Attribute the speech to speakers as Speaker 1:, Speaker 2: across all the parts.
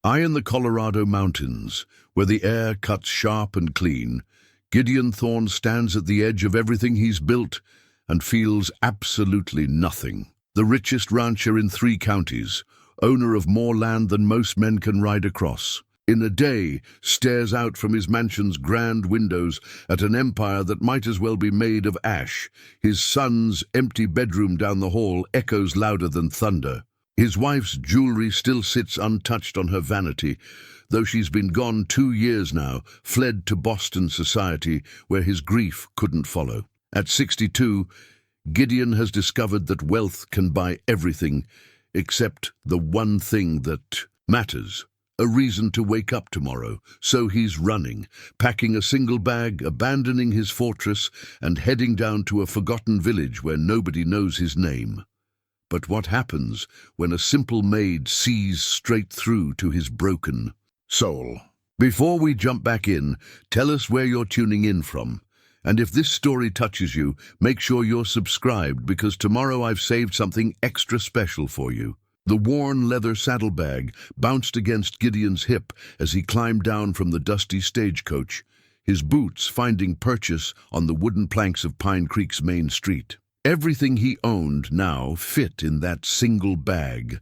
Speaker 1: High in the Colorado mountains, where the air cuts sharp and clean, Gideon Thorne stands at the edge of everything he's built and feels absolutely nothing. The richest rancher in 3 counties, owner of more land than most men can ride across, in a day stares out from his mansion's grand windows at an empire that might as well be made of ash. His son's empty bedroom down the hall echoes louder than thunder. His wife's jewelry still sits untouched on her vanity, though she's been gone 2 years now, fled to Boston society, where his grief couldn't follow. At 62, Gideon has discovered that wealth can buy everything except the one thing that matters. A reason to wake up tomorrow. So he's running, packing a single bag, abandoning his fortress, and heading down to a forgotten village where nobody knows his name. But what happens when a simple maid sees straight through to his broken soul? Before we jump back in, tell us where you're tuning in from. And if this story touches you, make sure you're subscribed, because tomorrow I've saved something extra special for you. The worn leather saddlebag bounced against Gideon's hip as he climbed down from the dusty stagecoach, his boots finding purchase on the wooden planks of Pine Creek's main street. Everything he owned now fit in that single bag,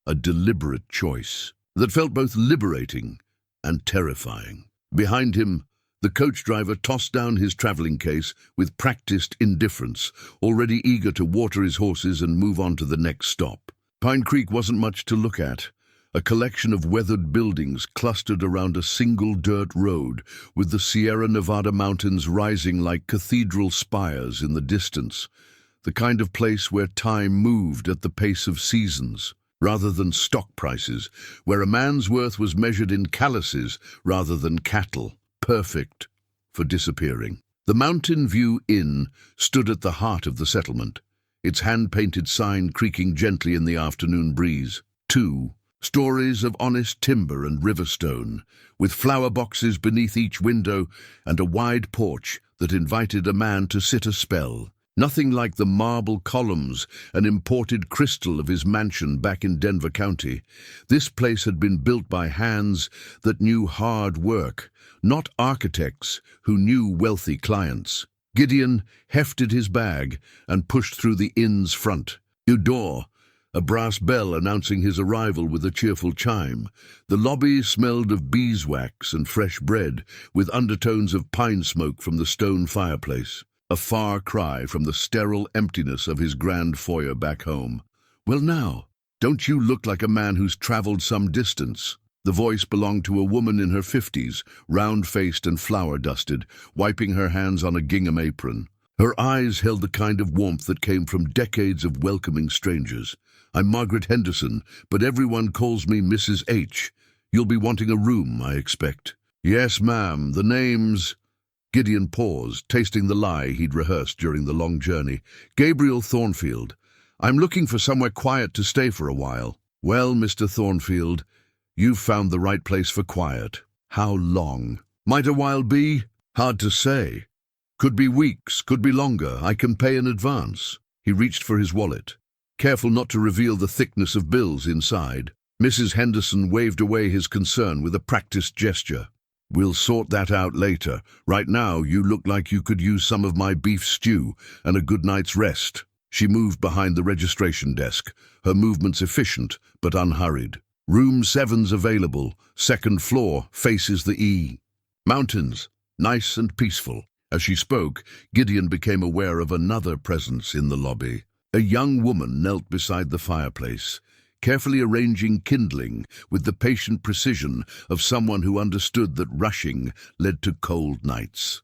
Speaker 1: a deliberate choice that felt both liberating and terrifying. Behind him, the coach driver tossed down his traveling case with practiced indifference, already eager to water his horses and move on to the next stop. Pine Creek wasn't much to look at, a collection of weathered buildings clustered around a single dirt road, with the Sierra Nevada mountains rising like cathedral spires in the distance, the kind of place where time moved at the pace of seasons, rather than stock prices, where a man's worth was measured in calluses rather than cattle, perfect for disappearing. The Mountain View Inn stood at the heart of the settlement, its hand-painted sign creaking gently in the afternoon breeze. 2 stories of honest timber and river stone, with flower boxes beneath each window and a wide porch that invited a man to sit a spell. Nothing like the marble columns and imported crystal of his mansion back in Denver County. This place had been built by hands that knew hard work, not architects who knew wealthy clients. Gideon hefted his bag and pushed through the inn's front door, a brass bell announcing his arrival with a cheerful chime. The lobby smelled of beeswax and fresh bread, with undertones of pine smoke from the stone fireplace, a far cry from the sterile emptiness of his grand foyer back home. "Well now, don't you look like a man who's traveled some distance?" The voice belonged to a woman in her 50s, round-faced and flour-dusted, wiping her hands on a gingham apron. Her eyes held the kind of warmth that came from decades of welcoming strangers. "I'm Margaret Henderson, but everyone calls me Mrs. H. You'll be wanting a room, I expect." "Yes, ma'am, the name's—" Gideon paused, tasting the lie he'd rehearsed during the long journey. "Gabriel Thornfield. I'm looking for somewhere quiet to stay for a while." "Well, Mr. Thornfield, you've found the right place for quiet. How long?" "Might a while be? Hard to say. Could be weeks, could be longer. I can pay in advance." He reached for his wallet, careful not to reveal the thickness of bills inside. Mrs. Henderson waved away his concern with a practiced gesture. "We'll sort that out later. Right now, you look like you could use some of my beef stew and a good night's rest." She moved behind the registration desk, her movements efficient but unhurried. "Room 7's available. 2nd floor, faces the E. Mountains, nice and peaceful." As she spoke, Gideon became aware of another presence in the lobby. A young woman knelt beside the fireplace, carefully arranging kindling with the patient precision of someone who understood that rushing led to cold nights.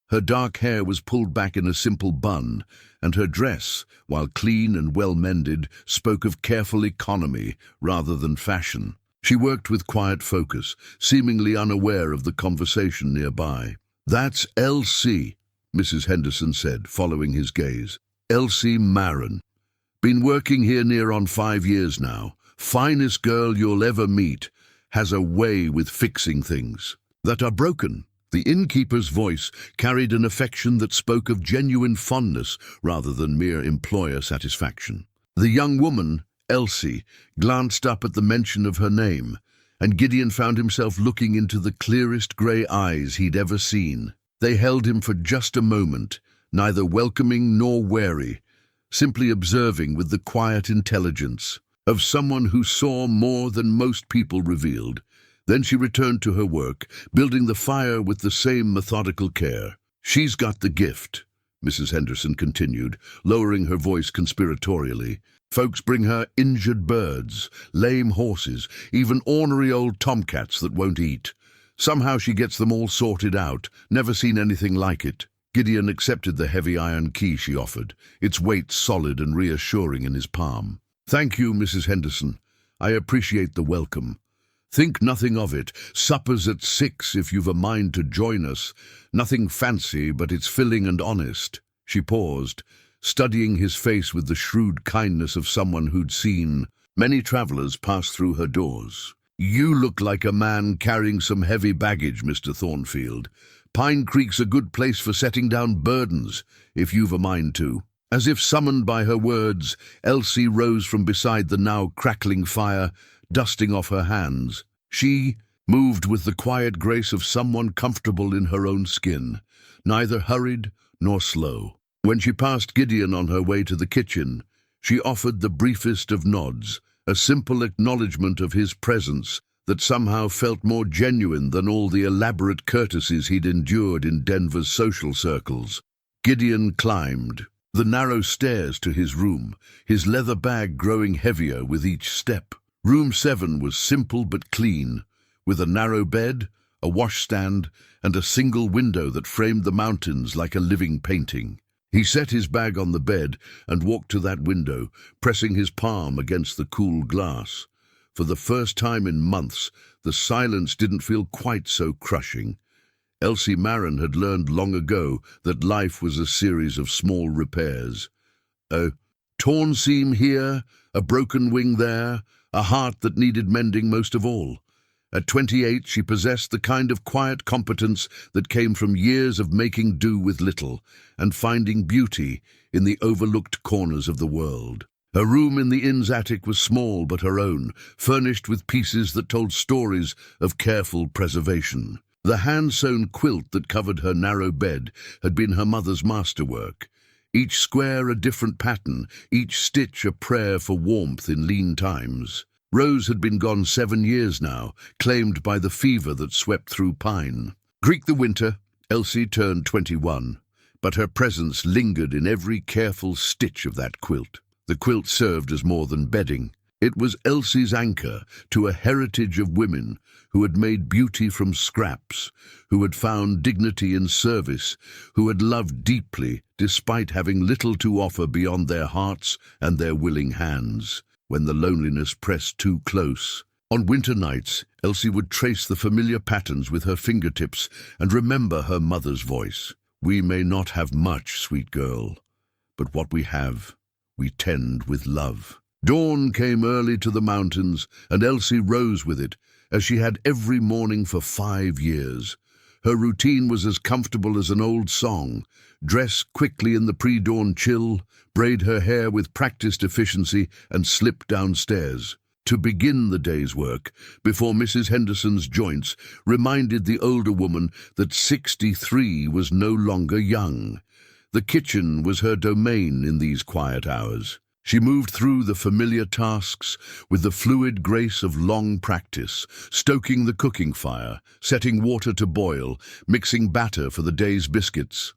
Speaker 1: Her dark hair was pulled back in a simple bun, and her dress, while clean and well-mended, spoke of careful economy rather than fashion. She worked with quiet focus, seemingly unaware of the conversation nearby. "That's Elsie," Mrs. Henderson said, following his gaze. "Elsie Marin. Been working here near on 5 years now. Finest girl you'll ever meet. Has a way with fixing things that are broken." The innkeeper's voice carried an affection that spoke of genuine fondness rather than mere employer satisfaction. The young woman, Elsie, glanced up at the mention of her name, and Gideon found himself looking into the clearest grey eyes he'd ever seen. They held him for just a moment, neither welcoming nor wary, simply observing with the quiet intelligence of someone who saw more than most people revealed. Then she returned to her work, building the fire with the same methodical care. "She's got the gift," Mrs. Henderson continued, lowering her voice conspiratorially. "Folks bring her injured birds, lame horses, even ornery old tomcats that won't eat. Somehow she gets them all sorted out, never seen anything like it." Gideon accepted the heavy iron key she offered, its weight solid and reassuring in his palm. "Thank you, Mrs. Henderson. I appreciate the welcome. Think nothing of it. Supper's at 6 if you've a mind to join us. Nothing fancy, but it's filling and honest." She paused, studying his face with the shrewd kindness of someone who'd seen many travelers pass through her doors. "You look like a man carrying some heavy baggage, Mr. Thornfield. Pine Creek's a good place for setting down burdens, if you've a mind to." As if summoned by her words, Elsie rose from beside the now crackling fire, dusting off her hands. She moved with the quiet grace of someone comfortable in her own skin, neither hurried nor slow. When she passed Gideon on her way to the kitchen, she offered the briefest of nods, a simple acknowledgement of his presence that somehow felt more genuine than all the elaborate courtesies he'd endured in Denver's social circles. Gideon climbed the narrow stairs to his room, his leather bag growing heavier with each step. Room 7 was simple but clean, with a narrow bed, a washstand, and a single window that framed the mountains like a living painting. He set his bag on the bed and walked to that window, pressing his palm against the cool glass. For the first time in months, the silence didn't feel quite so crushing. Elsie Marin had learned long ago that life was a series of small repairs. A torn seam here, a broken wing there, a heart that needed mending most of all. At 28, she possessed the kind of quiet competence that came from years of making do with little and finding beauty in the overlooked corners of the world. Her room in the inn's attic was small but her own, furnished with pieces that told stories of careful preservation. The hand-sewn quilt that covered her narrow bed had been her mother's masterwork. Each square a different pattern, each stitch a prayer for warmth in lean times. Rose had been gone 7 years now, claimed by the fever that swept through Pine. Greek the winter, Elsie turned 21, but her presence lingered in every careful stitch of that quilt. The quilt served as more than bedding. It was Elsie's anchor to a heritage of women who had made beauty from scraps, who had found dignity in service, who had loved deeply despite having little to offer beyond their hearts and their willing hands. When the loneliness pressed too close, on winter nights, Elsie would trace the familiar patterns with her fingertips and remember her mother's voice. "We may not have much, sweet girl, but what we have, we tend with love." Dawn came early to the mountains, and Elsie rose with it, as she had every morning for 5 years. Her routine was as comfortable as an old song: dress quickly in the pre-dawn chill, braid her hair with practiced efficiency, and slip downstairs. To begin the day's work, before Mrs. Henderson's joints reminded the older woman that 63 was no longer young. The kitchen was her domain in these quiet hours. She moved through the familiar tasks with the fluid grace of long practice, stoking the cooking fire, setting water to boil, mixing batter for the day's biscuits.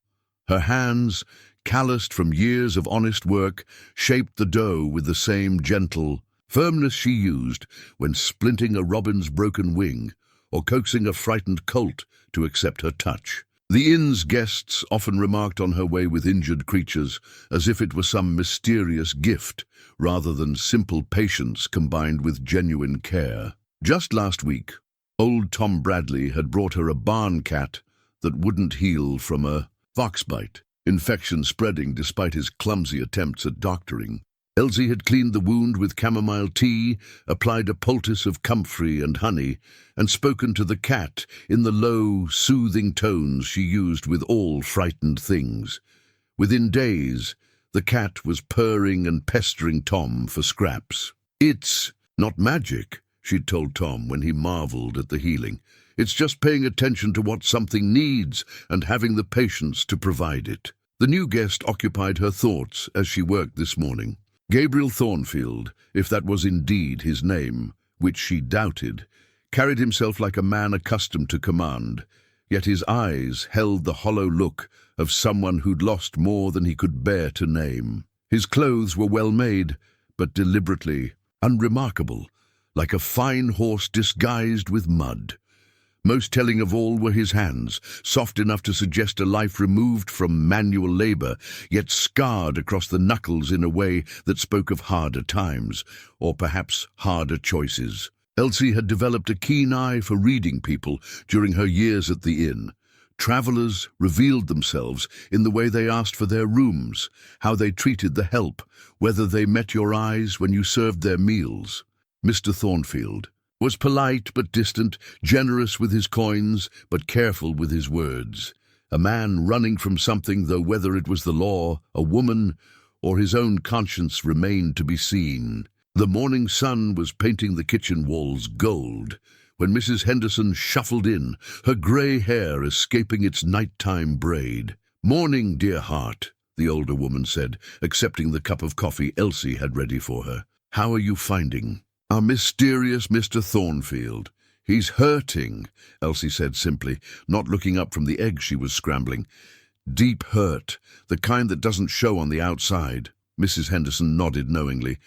Speaker 1: Her hands, calloused from years of honest work, shaped the dough with the same gentle firmness she used when splinting a robin's broken wing or coaxing a frightened colt to accept her touch. The inn's guests often remarked on her way with injured creatures, as if it were some mysterious gift, rather than simple patience combined with genuine care. Just last week, old Tom Bradley had brought her a barn cat that wouldn't heal from a foxbite, infection spreading despite his clumsy attempts at doctoring. Elsie had cleaned the wound with chamomile tea, applied a poultice of comfrey and honey, and spoken to the cat in the low, soothing tones she used with all frightened things. Within days, the cat was purring and pestering Tom for scraps. "It's not magic," she'd told Tom when he marveled at the healing. It's just paying attention to what something needs and having the patience to provide it. The new guest occupied her thoughts as she worked this morning. Gabriel Thornfield, if that was indeed his name, which she doubted, carried himself like a man accustomed to command, yet his eyes held the hollow look of someone who'd lost more than he could bear to name. His clothes were well made, but deliberately unremarkable, like a fine horse disguised with mud. Most telling of all were his hands, soft enough to suggest a life removed from manual labor, yet scarred across the knuckles in a way that spoke of harder times, or perhaps harder choices. Elsie had developed a keen eye for reading people during her years at the inn. Travelers revealed themselves in the way they asked for their rooms, how they treated the help, whether they met your eyes when you served their meals. Mr. Thornfield was polite but distant, generous with his coins but careful with his words. A man running from something, though whether it was the law, a woman, or his own conscience remained to be seen. The morning sun was painting the kitchen walls gold when Mrs. Henderson shuffled in, her grey hair escaping its nighttime braid. "Morning, dear heart," the older woman said, accepting the cup of coffee Elsie had ready for her. "How are you finding our mysterious Mr. Thornfield?" "He's hurting," Elsie said simply, not looking up from the eggs she was scrambling. "Deep hurt, the kind that doesn't show on the outside." Mrs. Henderson nodded knowingly.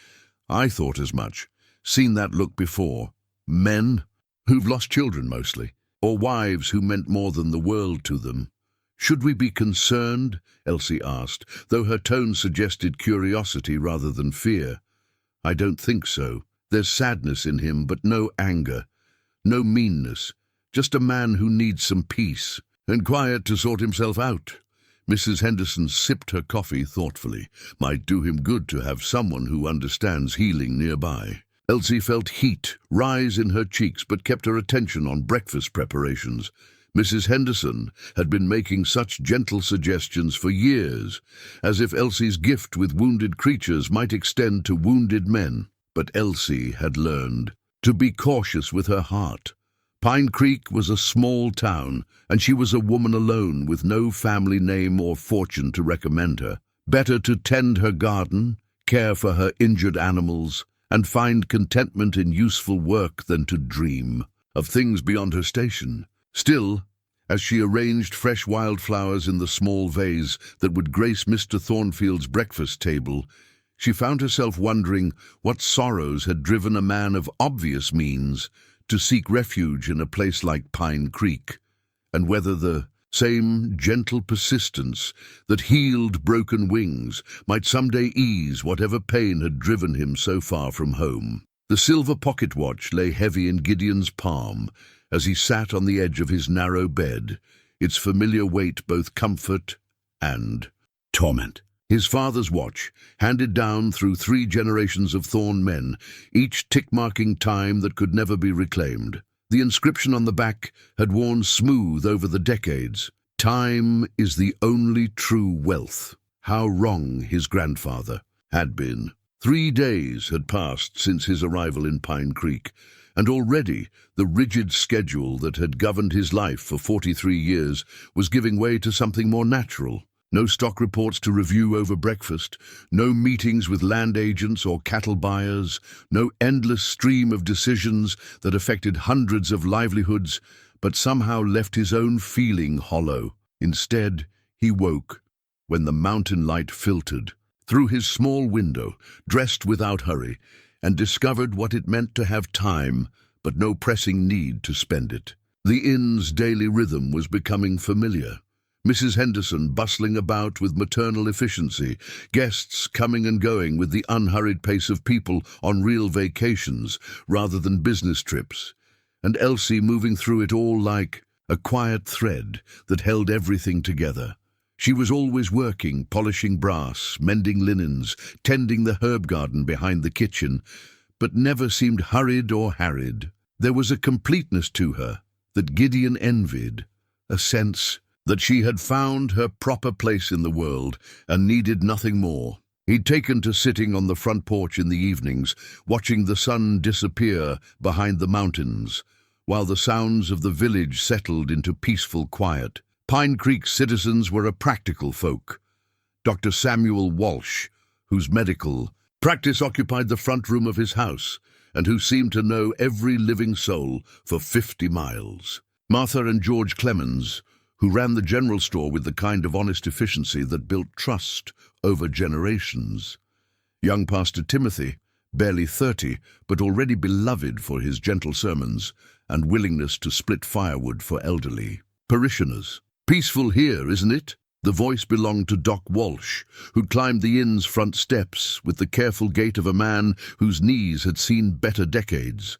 Speaker 1: "I thought as much. Seen that look before. Men who've lost children mostly, or wives who meant more than the world to them." "Should we be concerned?" Elsie asked, though her tone suggested curiosity rather than fear. "I don't think so. There's sadness in him, but no anger, no meanness, just a man who needs some peace and quiet to sort himself out." Mrs. Henderson sipped her coffee thoughtfully. Might do him good to have someone who understands healing nearby. Elsie felt heat rise in her cheeks but kept her attention on breakfast preparations. Mrs. Henderson had been making such gentle suggestions for years, as if Elsie's gift with wounded creatures might extend to wounded men. But Elsie had learned to be cautious with her heart. Pine Creek was a small town, and she was a woman alone with no family name or fortune to recommend her. Better to tend her garden, care for her injured animals, and find contentment in useful work than to dream of things beyond her station. Still, as she arranged fresh wildflowers in the small vase that would grace Mr. Thornfield's breakfast table, she found herself wondering what sorrows had driven a man of obvious means to seek refuge in a place like Pine Creek, and whether the same gentle persistence that healed broken wings might someday ease whatever pain had driven him so far from home. The silver pocket watch lay heavy in Gideon's palm as he sat on the edge of his narrow bed, its familiar weight both comfort and torment. His father's watch, handed down through 3 generations of Thorne men, each tick-marking time that could never be reclaimed. The inscription on the back had worn smooth over the decades. "Time is the only true wealth." How wrong his grandfather had been. 3 days had passed since his arrival in Pine Creek, and already the rigid schedule that had governed his life for 43 years was giving way to something more natural. No stock reports to review over breakfast, no meetings with land agents or cattle buyers, no endless stream of decisions that affected hundreds of livelihoods, but somehow left his own feeling hollow. Instead, he woke when the mountain light filtered through his small window, dressed without hurry, and discovered what it meant to have time, but no pressing need to spend it. The inn's daily rhythm was becoming familiar. Mrs. Henderson bustling about with maternal efficiency, guests coming and going with the unhurried pace of people on real vacations rather than business trips, and Elsie moving through it all like a quiet thread that held everything together. She was always working, polishing brass, mending linens, tending the herb garden behind the kitchen, but never seemed hurried or harried. There was a completeness to her that Gideon envied, a sense that she had found her proper place in the world and needed nothing more. He'd taken to sitting on the front porch in the evenings, watching the sun disappear behind the mountains, while the sounds of the village settled into peaceful quiet. Pine Creek's citizens were a practical folk. Dr. Samuel Walsh, whose medical practice occupied the front room of his house, and who seemed to know every living soul for 50 miles. Martha and George Clemens, who ran the general store with the kind of honest efficiency that built trust over generations. Young Pastor Timothy, barely 30, but already beloved for his gentle sermons and willingness to split firewood for elderly parishioners. Peaceful here, isn't it? The voice belonged to Doc Walsh, who'd climbed the inn's front steps with the careful gait of a man whose knees had seen better decades.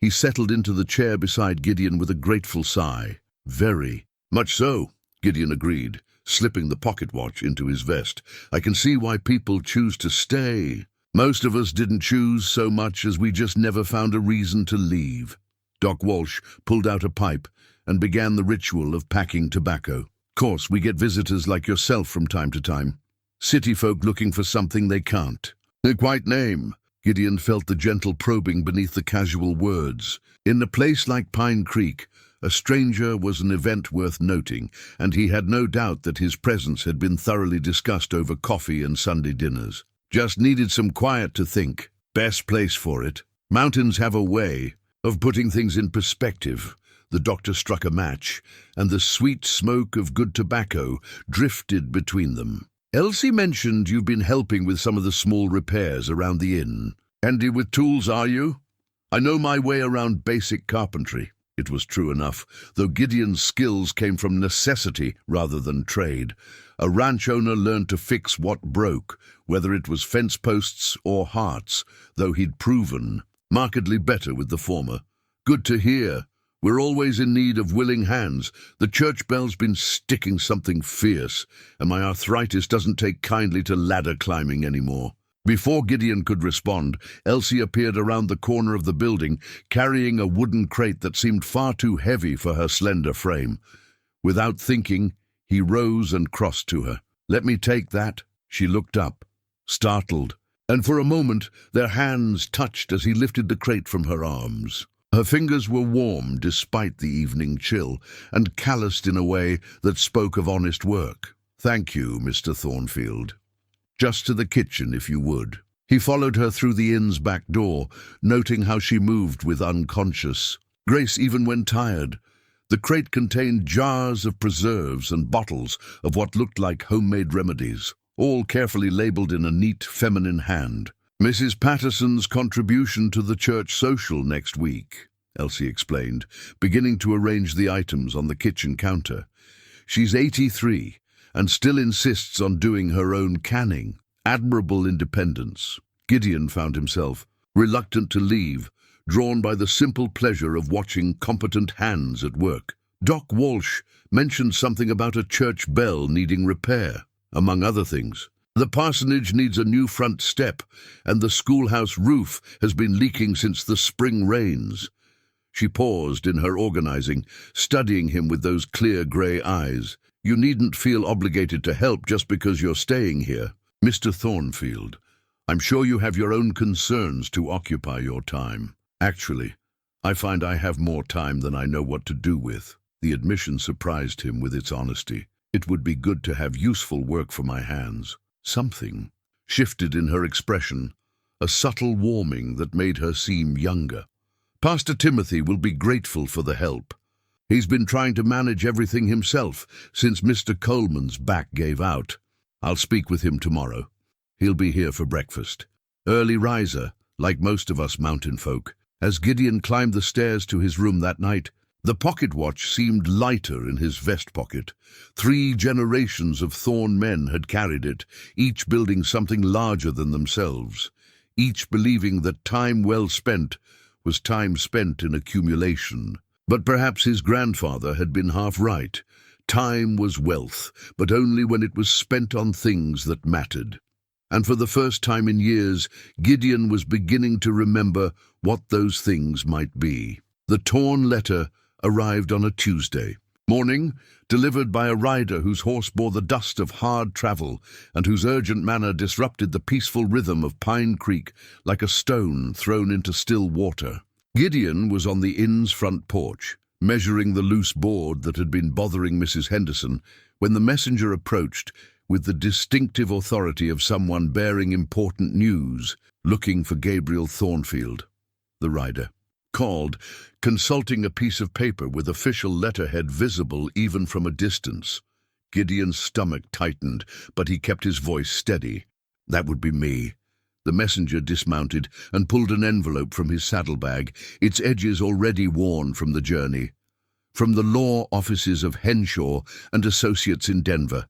Speaker 1: He settled into the chair beside Gideon with a grateful sigh. Very. Much so, Gideon agreed, slipping the pocket watch into his vest. I can see why people choose to stay. Most of us didn't choose so much as we just never found a reason to leave. Doc Walsh pulled out a pipe and began the ritual of packing tobacco. Course, we get visitors like yourself from time to time. City folk looking for something they can't. Quite name. Gideon felt the gentle probing beneath the casual words. In a place like Pine Creek, a stranger was an event worth noting, and he had no doubt that his presence had been thoroughly discussed over coffee and Sunday dinners. Just needed some quiet to think. Best place for it. Mountains have a way of putting things in perspective. The doctor struck a match, and the sweet smoke of good tobacco drifted between them. Elsie mentioned you've been helping with some of the small repairs around the inn. Handy with tools, are you? I know my way around basic carpentry. It was true enough, though Gideon's skills came from necessity rather than trade. A ranch owner learned to fix what broke, whether it was fence posts or hearts, though he'd proven markedly better with the former. Good to hear. We're always in need of willing hands. The church bell's been sticking something fierce, and my arthritis doesn't take kindly to ladder climbing anymore. Before Gideon could respond, Elsie appeared around the corner of the building, carrying a wooden crate that seemed far too heavy for her slender frame. Without thinking, he rose and crossed to her. Let me take that. She looked up, startled, and for a moment their hands touched as he lifted the crate from her arms. Her fingers were warm despite the evening chill, and calloused in a way that spoke of honest work. Thank you, Mr. Thornfield. Just to the kitchen, if you would. He followed her through the inn's back door, noting how she moved with unconscious grace even when tired. The crate contained jars of preserves and bottles of what looked like homemade remedies, all carefully labeled in a neat feminine hand. Mrs. Patterson's contribution to the church social next week, Elsie explained, beginning to arrange the items on the kitchen counter. She's 83 and still insists on doing her own canning. Admirable independence. Gideon found himself reluctant to leave, drawn by the simple pleasure of watching competent hands at work. Doc Walsh mentioned something about a church bell needing repair, among other things. The parsonage needs a new front step, and the schoolhouse roof has been leaking since the spring rains. She paused in her organizing, studying him with those clear grey eyes. You needn't feel obligated to help just because you're staying here. Mr. Thornfield, I'm sure you have your own concerns to occupy your time. Actually, I find I have more time than I know what to do with. The admission surprised him with its honesty. It would be good to have useful work for my hands. Something shifted in her expression, a subtle warming that made her seem younger. Pastor Timothy will be grateful for the help. He's been trying to manage everything himself since Mr. Coleman's back gave out. I'll speak with him tomorrow. He'll be here for breakfast. Early riser, like most of us mountain folk. As Gideon climbed the stairs to his room that night, the pocket watch seemed lighter in his vest pocket. 3 generations of Thorne men had carried it, each building something larger than themselves, each believing that time well spent was time spent in accumulation. But perhaps his grandfather had been half right. Time was wealth, but only when it was spent on things that mattered. And for the first time in years, Gideon was beginning to remember what those things might be. The torn letter arrived on a Tuesday. Morning, delivered by a rider whose horse bore the dust of hard travel and whose urgent manner disrupted the peaceful rhythm of Pine Creek like a stone thrown into still water. Gideon was on the inn's front porch, measuring the loose board that had been bothering Mrs. Henderson, when the messenger approached with the distinctive authority of someone bearing important news, looking for Gabriel Thornfield, the rider. Called, consulting a piece of paper with official letterhead visible even from a distance. Gideon's stomach tightened, but he kept his voice steady. That would be me. The messenger dismounted and pulled an envelope from his saddlebag, its edges already worn from the journey. From the law offices of Henshaw and Associates in Denver.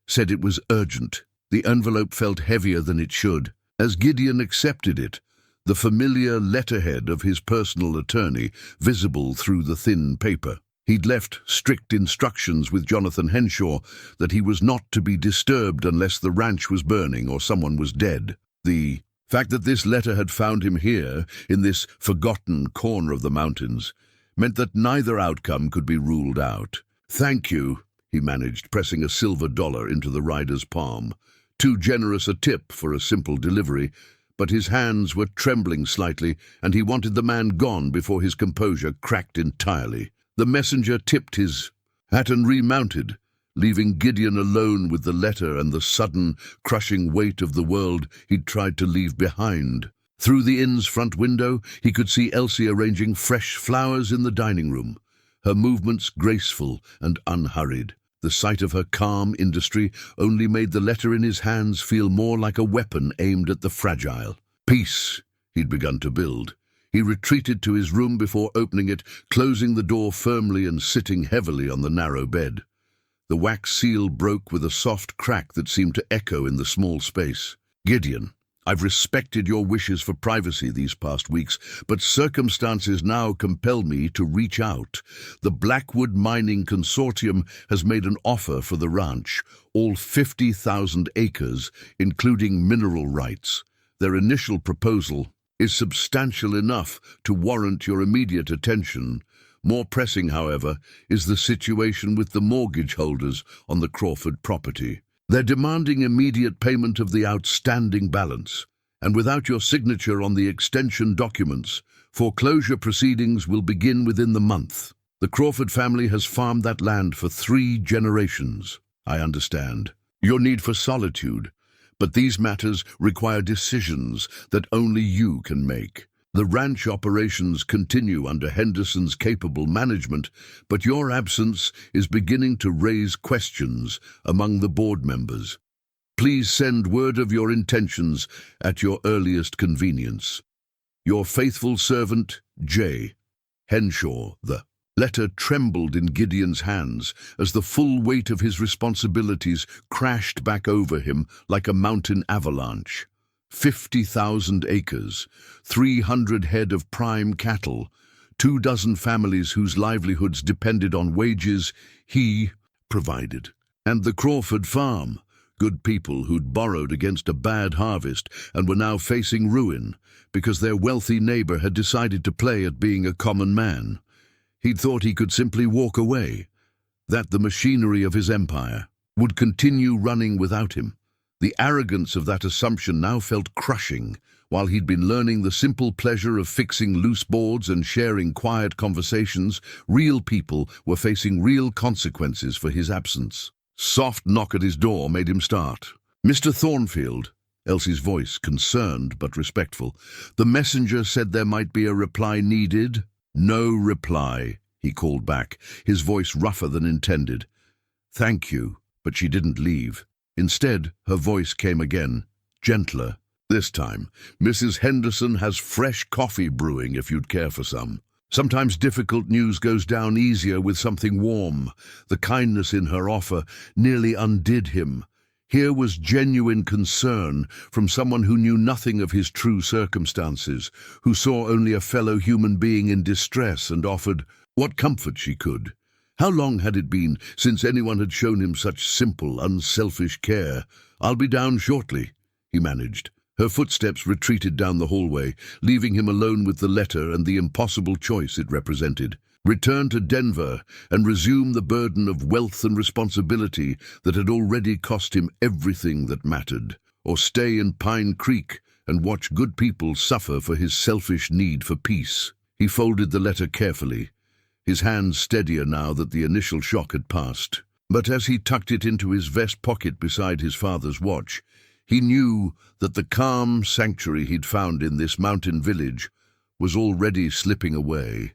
Speaker 1: Said it was urgent. The envelope felt heavier than it should. As Gideon accepted it, the familiar letterhead of his personal attorney visible through the thin paper. He'd left strict instructions with Jonathan Henshaw that he was not to be disturbed unless the ranch was burning or someone was dead. The fact that this letter had found him here, in this forgotten corner of the mountains, meant that neither outcome could be ruled out. "Thank you," he managed, pressing a silver dollar into the rider's palm. Too generous a tip for a simple delivery, but his hands were trembling slightly, and he wanted the man gone before his composure cracked entirely. The messenger tipped his hat and remounted, leaving Gideon alone with the letter and the sudden, crushing weight of the world he'd tried to leave behind. Through the inn's front window, he could see Elsie arranging fresh flowers in the dining room, her movements graceful and unhurried. The sight of her calm industry only made the letter in his hands feel more like a weapon aimed at the fragile. Peace he'd begun to build. He retreated to his room before opening it, closing the door firmly and sitting heavily on the narrow bed. The wax seal broke with a soft crack that seemed to echo in the small space. "Gideon, I've respected your wishes for privacy these past weeks, but circumstances now compel me to reach out. The Blackwood Mining Consortium has made an offer for the ranch, all 50,000 acres, including mineral rights. Their initial proposal is substantial enough to warrant your immediate attention. More pressing, however, is the situation with the mortgage holders on the Crawford property. They're demanding immediate payment of the outstanding balance, and without your signature on the extension documents, foreclosure proceedings will begin within the month. The Crawford family has farmed that land for 3 generations. I understand your need for solitude, but these matters require decisions that only you can make. The ranch operations continue under Henderson's capable management, but your absence is beginning to raise questions among the board members. Please send word of your intentions at your earliest convenience. Your faithful servant, J. Henshaw. The letter trembled in Gideon's hands as the full weight of his responsibilities crashed back over him like a mountain avalanche. 50,000 acres, 300 head of prime cattle, 24 families whose livelihoods depended on wages he provided. And the Crawford farm, good people who'd borrowed against a bad harvest and were now facing ruin because their wealthy neighbor had decided to play at being a common man. He'd thought he could simply walk away, that the machinery of his empire would continue running without him. The arrogance of that assumption now felt crushing. While he'd been learning the simple pleasure of fixing loose boards and sharing quiet conversations, real people were facing real consequences for his absence. Soft knock at his door made him start. "Mr. Thornfield," Elsie's voice concerned but respectful. "The messenger said there might be a reply needed." "No reply," he called back, his voice rougher than intended. "Thank you," but she didn't leave. Instead, her voice came again, gentler. "This time, Mrs. Henderson has fresh coffee brewing if you'd care for some. Sometimes difficult news goes down easier with something warm." The kindness in her offer nearly undid him. Here was genuine concern from someone who knew nothing of his true circumstances, who saw only a fellow human being in distress and offered what comfort she could. How long had it been since anyone had shown him such simple, unselfish care? "I'll be down shortly," he managed. Her footsteps retreated down the hallway, leaving him alone with the letter and the impossible choice it represented. return to Denver and resume the burden of wealth and responsibility that had already cost him everything that mattered, or stay in Pine Creek and watch good people suffer for his selfish need for peace. He folded the letter carefully, his hands steadier now that the initial shock had passed. But as he tucked it into his vest pocket beside his father's watch, he knew that the calm sanctuary he'd found in this mountain village was already slipping away,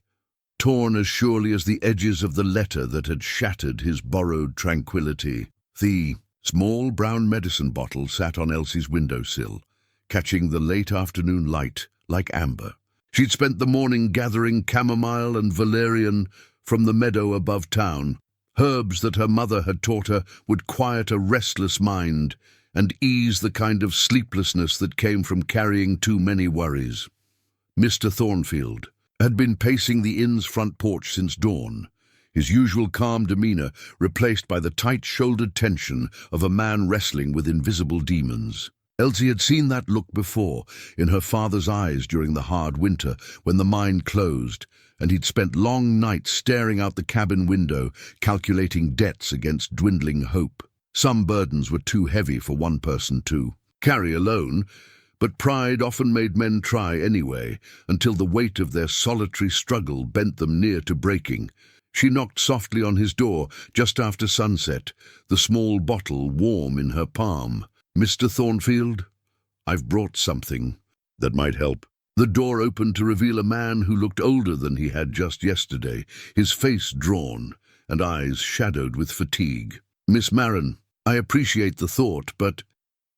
Speaker 1: torn as surely as the edges of the letter that had shattered his borrowed tranquility. The small brown medicine bottle sat on Elsie's windowsill, catching the late afternoon light like amber. She'd spent the morning gathering chamomile and valerian from the meadow above town, herbs that her mother had taught her would quiet a restless mind and ease the kind of sleeplessness that came from carrying too many worries. Mr. Thornfield had been pacing the inn's front porch since dawn, his usual calm demeanor replaced by the tight-shouldered tension of a man wrestling with invisible demons. Elsie had seen that look before, in her father's eyes during the hard winter when the mine closed, and he'd spent long nights staring out the cabin window, calculating debts against dwindling hope. Some burdens were too heavy for one person to carry alone, but pride often made men try anyway, until the weight of their solitary struggle bent them near to breaking. She knocked softly on his door just after sunset, the small bottle warm in her palm. "Mr. Thornfield, I've brought something that might help." The door opened to reveal a man who looked older than he had just yesterday, his face drawn and eyes shadowed with fatigue. "Miss Marin, I appreciate the thought, but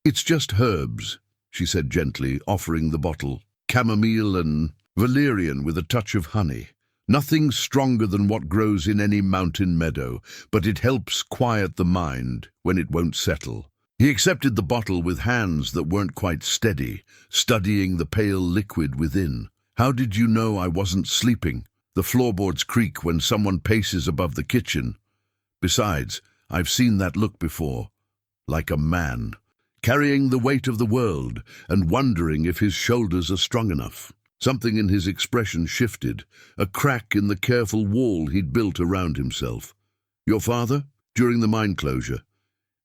Speaker 1: it's just herbs," she said gently, offering the bottle. "Chamomile and valerian with a touch of honey. Nothing stronger than what grows in any mountain meadow, but it helps quiet the mind when it won't settle." He accepted the bottle with hands that weren't quite steady, studying the pale liquid within. "How did you know I wasn't sleeping? The floorboards creak when someone paces above the kitchen. Besides, I've seen that look before, like a man, carrying the weight of the world and wondering if his shoulders are strong enough." Something in his expression shifted, a crack in the careful wall he'd built around himself. "Your father? During the mine closure?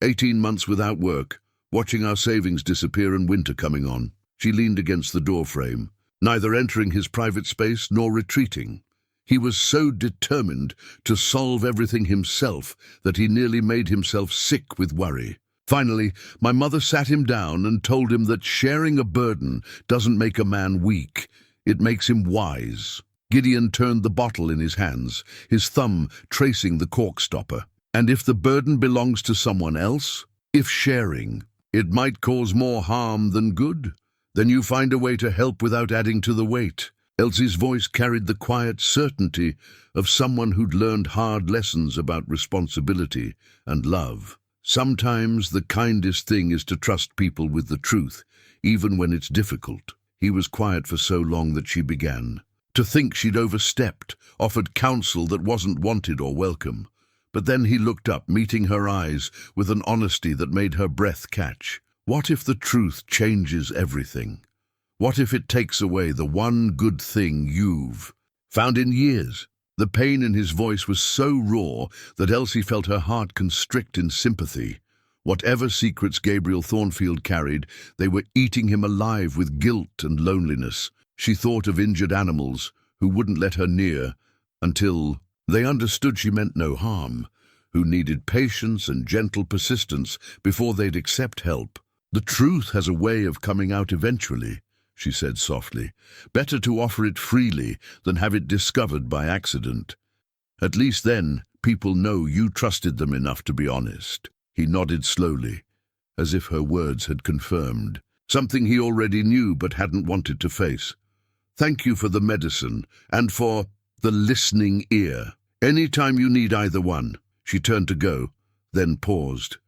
Speaker 1: 18 months without work, watching our savings disappear and winter coming on." She leaned against the doorframe, neither entering his private space nor retreating. He was so determined to solve everything himself that he nearly made himself sick with worry. "Finally, my mother sat him down and told him that sharing a burden doesn't make a man weak, it makes him wise." Gideon turned the bottle in his hands, his thumb tracing the cork stopper. "And if the burden belongs to someone else, if sharing, it might cause more harm than good, then you find a way to help without adding to the weight." Elsie's voice carried the quiet certainty of someone who'd learned hard lessons about responsibility and love. Sometimes the kindest thing is to trust people with the truth, even when it's difficult. He was quiet for so long that she began to think she'd overstepped, offered counsel that wasn't wanted or welcome. But then he looked up, meeting her eyes with an honesty that made her breath catch. What if the truth changes everything? What if it takes away the one good thing you've found in years? The pain in his voice was so raw that Elsie felt her heart constrict in sympathy. Whatever secrets Gabriel Thornfield carried, they were eating him alive with guilt and loneliness. She thought of injured animals who wouldn't let her near until they understood she meant no harm, who needed patience and gentle persistence before they'd accept help. "The truth has a way of coming out eventually," she said softly. "Better to offer it freely than have it discovered by accident. At least then people know you trusted them enough to be honest." He nodded slowly, as if her words had confirmed something he already knew but hadn't wanted to face. "Thank you for the medicine and for the listening ear. Any time you need either one." She turned to go, then paused.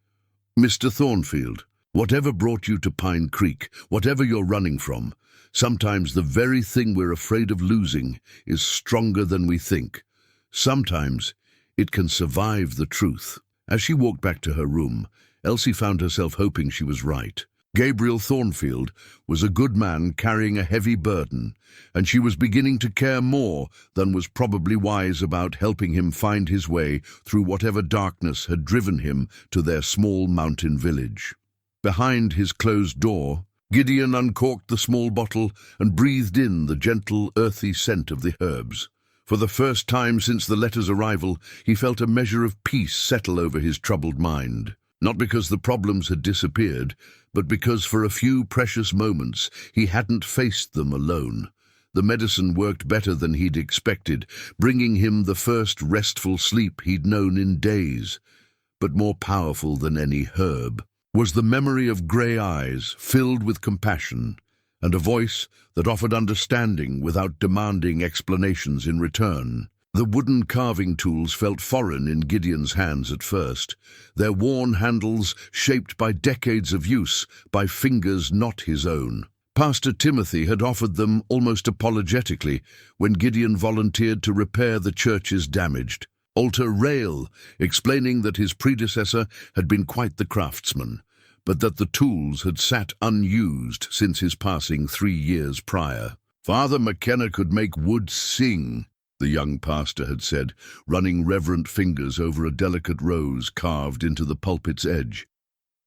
Speaker 1: "Mr. Thornfield, whatever brought you to Pine Creek, whatever you're running from, sometimes the very thing we're afraid of losing is stronger than we think. Sometimes it can survive the truth." As she walked back to her room, Elsie found herself hoping she was right. Gabriel Thornfield was a good man carrying a heavy burden, and she was beginning to care more than was probably wise about helping him find his way through whatever darkness had driven him to their small mountain village. Behind his closed door, Gideon uncorked the small bottle and breathed in the gentle, earthy scent of the herbs. For the first time since the letter's arrival, he felt a measure of peace settle over his troubled mind. Not because the problems had disappeared, but because for a few precious moments he hadn't faced them alone. The medicine worked better than he'd expected, bringing him the first restful sleep he'd known in days. But more powerful than any herb was the memory of grey eyes filled with compassion, and a voice that offered understanding without demanding explanations in return. The wooden carving tools felt foreign in Gideon's hands at first, their worn handles shaped by decades of use, by fingers not his own. Pastor Timothy had offered them almost apologetically when Gideon volunteered to repair the church's damaged altar rail, explaining that his predecessor had been quite the craftsman, but that the tools had sat unused since his passing 3 years prior. "Father McKenna could make wood sing," the young pastor had said, running reverent fingers over a delicate rose carved into the pulpit's edge.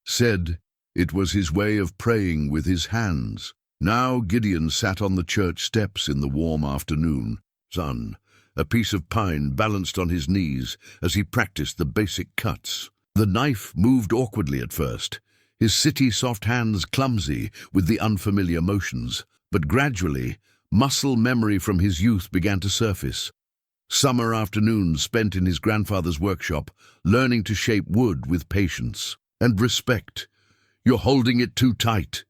Speaker 1: Said it was his way of praying with his hands. Now Gideon sat on the church steps in the warm afternoon sun, a piece of pine balanced on his knees as he practiced the basic cuts. The knife moved awkwardly at first, his city-soft hands clumsy with the unfamiliar motions, but gradually muscle memory from his youth began to surface. Summer afternoons spent in his grandfather's workshop, learning to shape wood with patience and respect. "You're holding it too tight."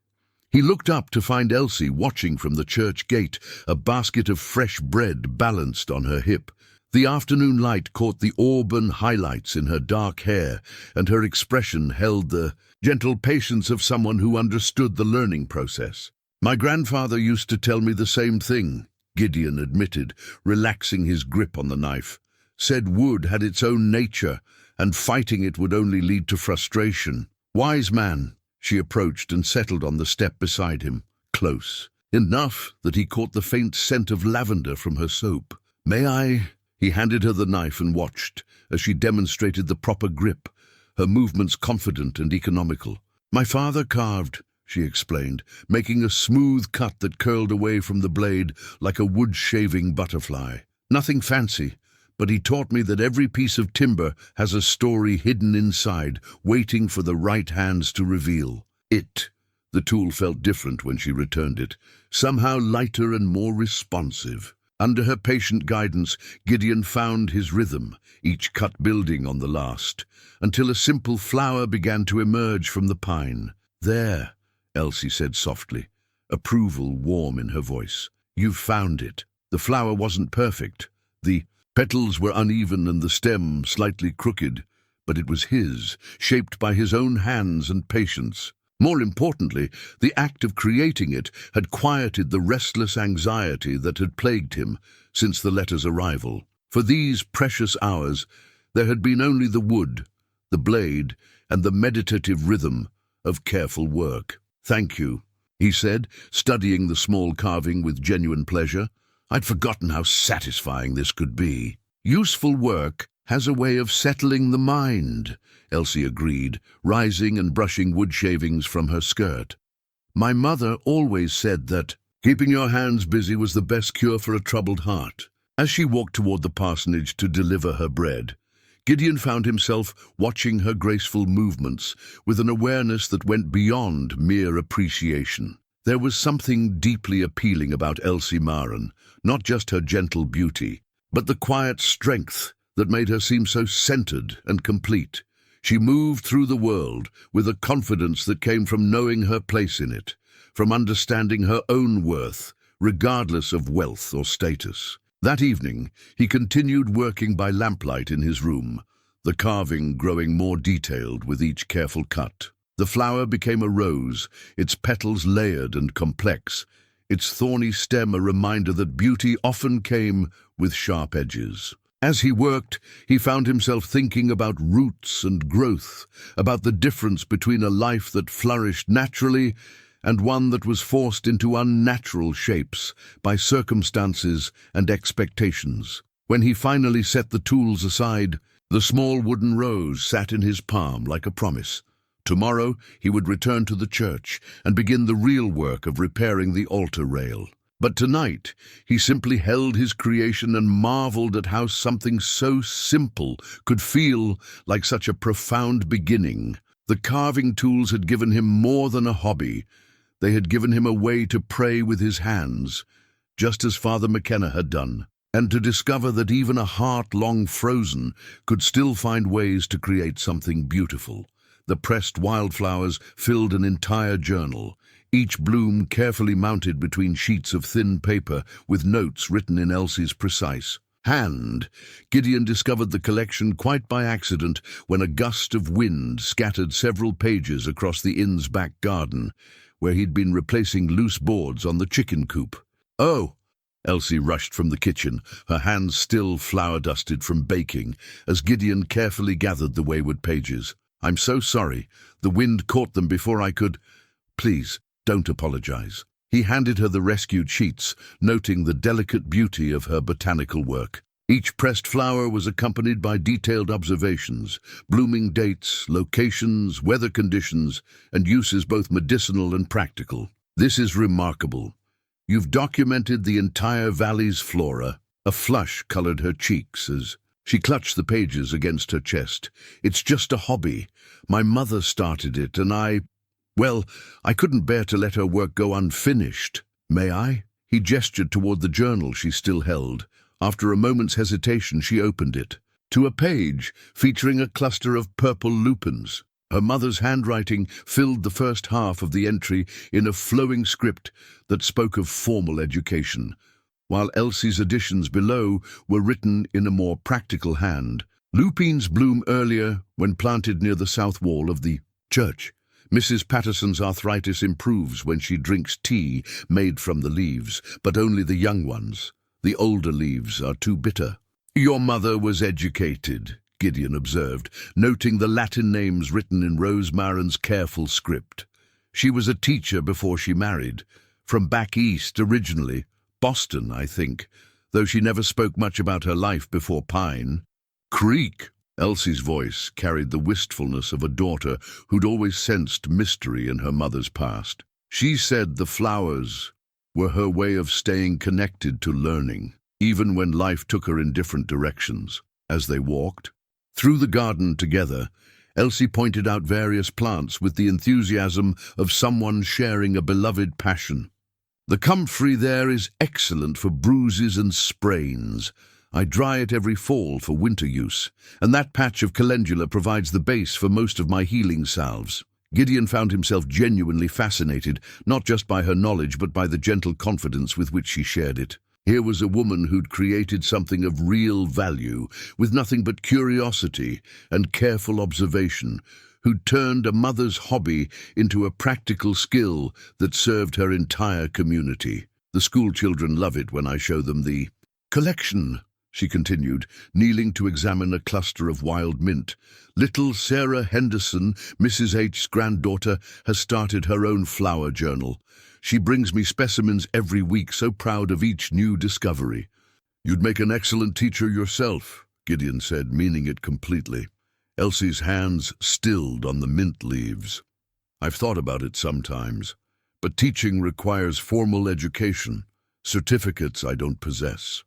Speaker 1: He looked up to find Elsie watching from the church gate, a basket of fresh bread balanced on her hip. The afternoon light caught the auburn highlights in her dark hair, and her expression held the gentle patience of someone who understood the learning process. "My grandfather used to tell me the same thing," Gideon admitted, relaxing his grip on the knife. "Said wood had its own nature, and fighting it would only lead to frustration. Wise man." She approached and settled on the step beside him, close, enough that he caught the faint scent of lavender from her soap. "May I?" He handed her the knife and watched as she demonstrated the proper grip, her movements confident and economical. "My father carved," she explained, making a smooth cut that curled away from the blade like a wood-shaving butterfly. "Nothing fancy, but he taught me that every piece of timber has a story hidden inside, waiting for the right hands to reveal it." The tool felt different when she returned it, somehow lighter and more responsive. Under her patient guidance, Gideon found his rhythm, each cut building on the last, until a simple flower began to emerge from the pine. "There," Elsie said softly, approval warm in her voice. "You've found it." The flower wasn't perfect. The petals were uneven and the stem slightly crooked, but it was his, shaped by his own hands and patience. More importantly, the act of creating it had quieted the restless anxiety that had plagued him since the letter's arrival. For these precious hours, there had been only the wood, the blade, and the meditative rhythm of careful work. "Thank you," he said, studying the small carving with genuine pleasure. "I'd forgotten how satisfying this could be." "Useful work has a way of settling the mind," Elsie agreed, rising and brushing wood shavings from her skirt. "My mother always said that keeping your hands busy was the best cure for a troubled heart." As she walked toward the parsonage to deliver her bread, Gideon found himself watching her graceful movements with an awareness that went beyond mere appreciation. There was something deeply appealing about Elsie Maren, not just her gentle beauty, but the quiet strength that made her seem so centered and complete. She moved through the world with a confidence that came from knowing her place in it, from understanding her own worth, regardless of wealth or status. That evening, he continued working by lamplight in his room, the carving growing more detailed with each careful cut. The flower became a rose, its petals layered and complex, its thorny stem a reminder that beauty often came with sharp edges. As he worked, he found himself thinking about roots and growth, about the difference between a life that flourished naturally and one that was forced into unnatural shapes by circumstances and expectations. When he finally set the tools aside, the small wooden rose sat in his palm like a promise. Tomorrow he would return to the church and begin the real work of repairing the altar rail. But tonight he simply held his creation and marveled at how something so simple could feel like such a profound beginning. The carving tools had given him more than a hobby. They had given him a way to pray with his hands, just as Father McKenna had done, and to discover that even a heart long frozen could still find ways to create something beautiful. The pressed wildflowers filled an entire journal, each bloom carefully mounted between sheets of thin paper with notes written in Elsie's precise hand. Gideon discovered the collection quite by accident when a gust of wind scattered several pages across the inn's back garden, where he'd been replacing loose boards on the chicken coop. "Oh!" Elsie rushed from the kitchen, her hands still flour-dusted from baking, as Gideon carefully gathered the wayward pages. "I'm so sorry. The wind caught them before I could—" "Please, don't apologize." He handed her the rescued sheets, noting the delicate beauty of her botanical work. Each pressed flower was accompanied by detailed observations, blooming dates, locations, weather conditions, and uses both medicinal and practical. "This is remarkable. You've documented the entire valley's flora." A flush colored her cheeks as she clutched the pages against her chest. "It's just a hobby. My mother started it, and I couldn't bear to let her work go unfinished. May I?" He gestured toward the journal she still held. After a moment's hesitation, she opened it to a page featuring a cluster of purple lupins. Her mother's handwriting filled the first half of the entry in a flowing script that spoke of formal education, while Elsie's additions below were written in a more practical hand. "Lupines bloom earlier when planted near the south wall of the church. Mrs. Patterson's arthritis improves when she drinks tea made from the leaves, but only the young ones. The older leaves are too bitter." "Your mother was educated," Gideon observed, noting the Latin names written in Rose Marin's careful script. "She was a teacher before she married, from back east originally, Boston, I think, though she never spoke much about her life before Pine Creek." Elsie's voice carried the wistfulness of a daughter who'd always sensed mystery in her mother's past. "She said the flowers were her way of staying connected to learning, even when life took her in different directions." As they walked through the garden together, Elsie pointed out various plants with the enthusiasm of someone sharing a beloved passion. "The comfrey there is excellent for bruises and sprains. I dry it every fall for winter use, and that patch of calendula provides the base for most of my healing salves." Gideon found himself genuinely fascinated, not just by her knowledge but by the gentle confidence with which she shared it. Here was a woman who'd created something of real value, with nothing but curiosity and careful observation, who'd turned a mother's hobby into a practical skill that served her entire community. "The school children love it when I show them the collection," she continued, kneeling to examine a cluster of wild mint. "Little Sarah Henderson, Mrs. H's granddaughter, has started her own flower journal. She brings me specimens every week, so proud of each new discovery." "You'd make an excellent teacher yourself," Gideon said, meaning it completely. Elsie's hands stilled on the mint leaves. "I've thought about it sometimes, but teaching requires formal education, certificates I don't possess.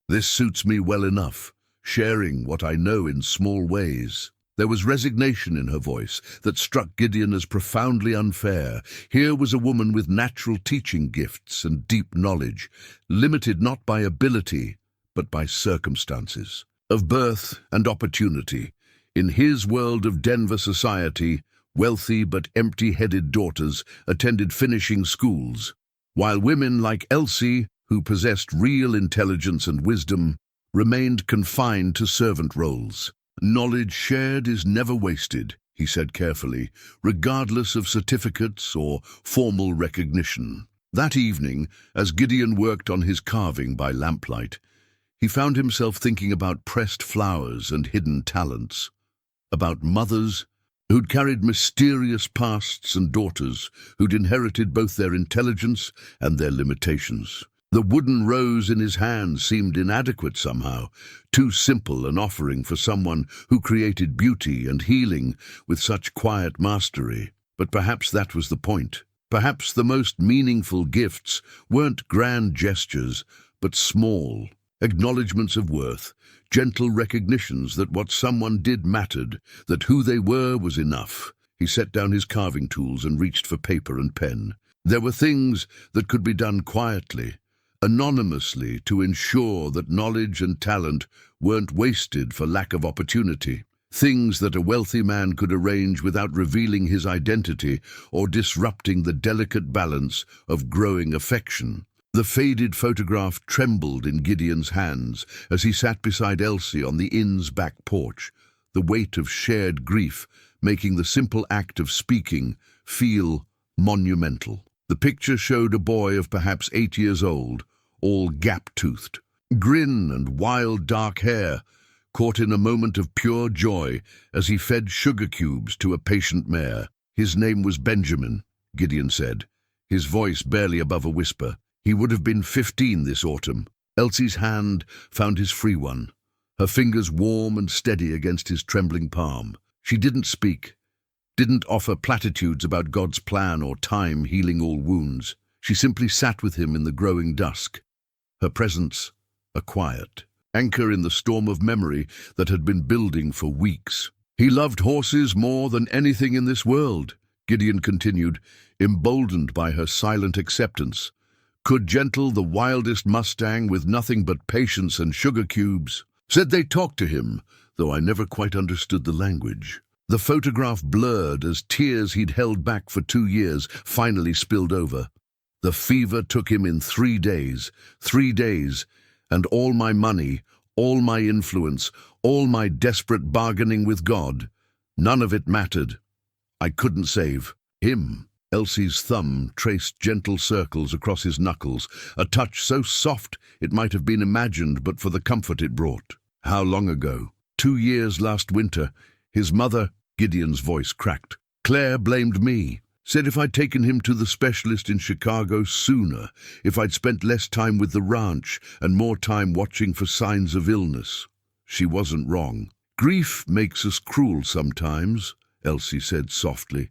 Speaker 1: This suits me well enough, sharing what I know in small ways." There was resignation in her voice that struck Gideon as profoundly unfair. Here was a woman with natural teaching gifts and deep knowledge, limited not by ability, but by circumstances of birth and opportunity. In his world of Denver society, wealthy but empty-headed daughters attended finishing schools, while women like Elsie, who possessed real intelligence and wisdom, remained confined to servant roles. "Knowledge shared is never wasted," he said carefully, "regardless of certificates or formal recognition." That evening, as Gideon worked on his carving by lamplight, He found himself thinking about pressed flowers and hidden talents, about mothers who'd carried mysterious pasts and daughters who'd inherited both their intelligence and their limitations. The wooden rose in his hand seemed inadequate somehow, too simple an offering for someone who created beauty and healing with such quiet mastery. But perhaps that was the point. Perhaps the most meaningful gifts weren't grand gestures, but small acknowledgements of worth, gentle recognitions that what someone did mattered, that who they were was enough. He set down his carving tools and reached for paper and pen. There were things that could be done quietly, anonymously, to ensure that knowledge and talent weren't wasted for lack of opportunity. Things that a wealthy man could arrange without revealing his identity or disrupting the delicate balance of growing affection. The faded photograph trembled in Gideon's hands as he sat beside Elsie on the inn's back porch, the weight of shared grief making the simple act of speaking feel monumental. The picture showed a boy of perhaps 8 years old, all gap-toothed, grin and wild dark hair, caught in a moment of pure joy as he fed sugar cubes to a patient mare. His name was Benjamin, Gideon said, his voice barely above a whisper. He would have been 15 this autumn. Elsie's hand found his free one, her fingers warm and steady against his trembling palm. She didn't speak, didn't offer platitudes about God's plan or time healing all wounds. She simply sat with him in the growing dusk, her presence a quiet anchor in the storm of memory that had been building for weeks. He loved horses more than anything in this world, Gideon continued, emboldened by her silent acceptance. Could gentle the wildest mustang with nothing but patience and sugar cubes. Said they talked to him, though I never quite understood the language. The photograph blurred as tears he'd held back for 2 years finally spilled over. The fever took him in 3 days, and all my money, all my influence, all my desperate bargaining with God, none of it mattered. I couldn't save him. Elsie's thumb traced gentle circles across his knuckles, a touch so soft it might have been imagined but for the comfort it brought. How long ago? 2 years last winter. His mother, Gideon's voice cracked. Claire blamed me. Said if I'd taken him to the specialist in Chicago sooner, if I'd spent less time with the ranch and more time watching for signs of illness. She wasn't wrong. Grief makes us cruel sometimes, Elsie said softly.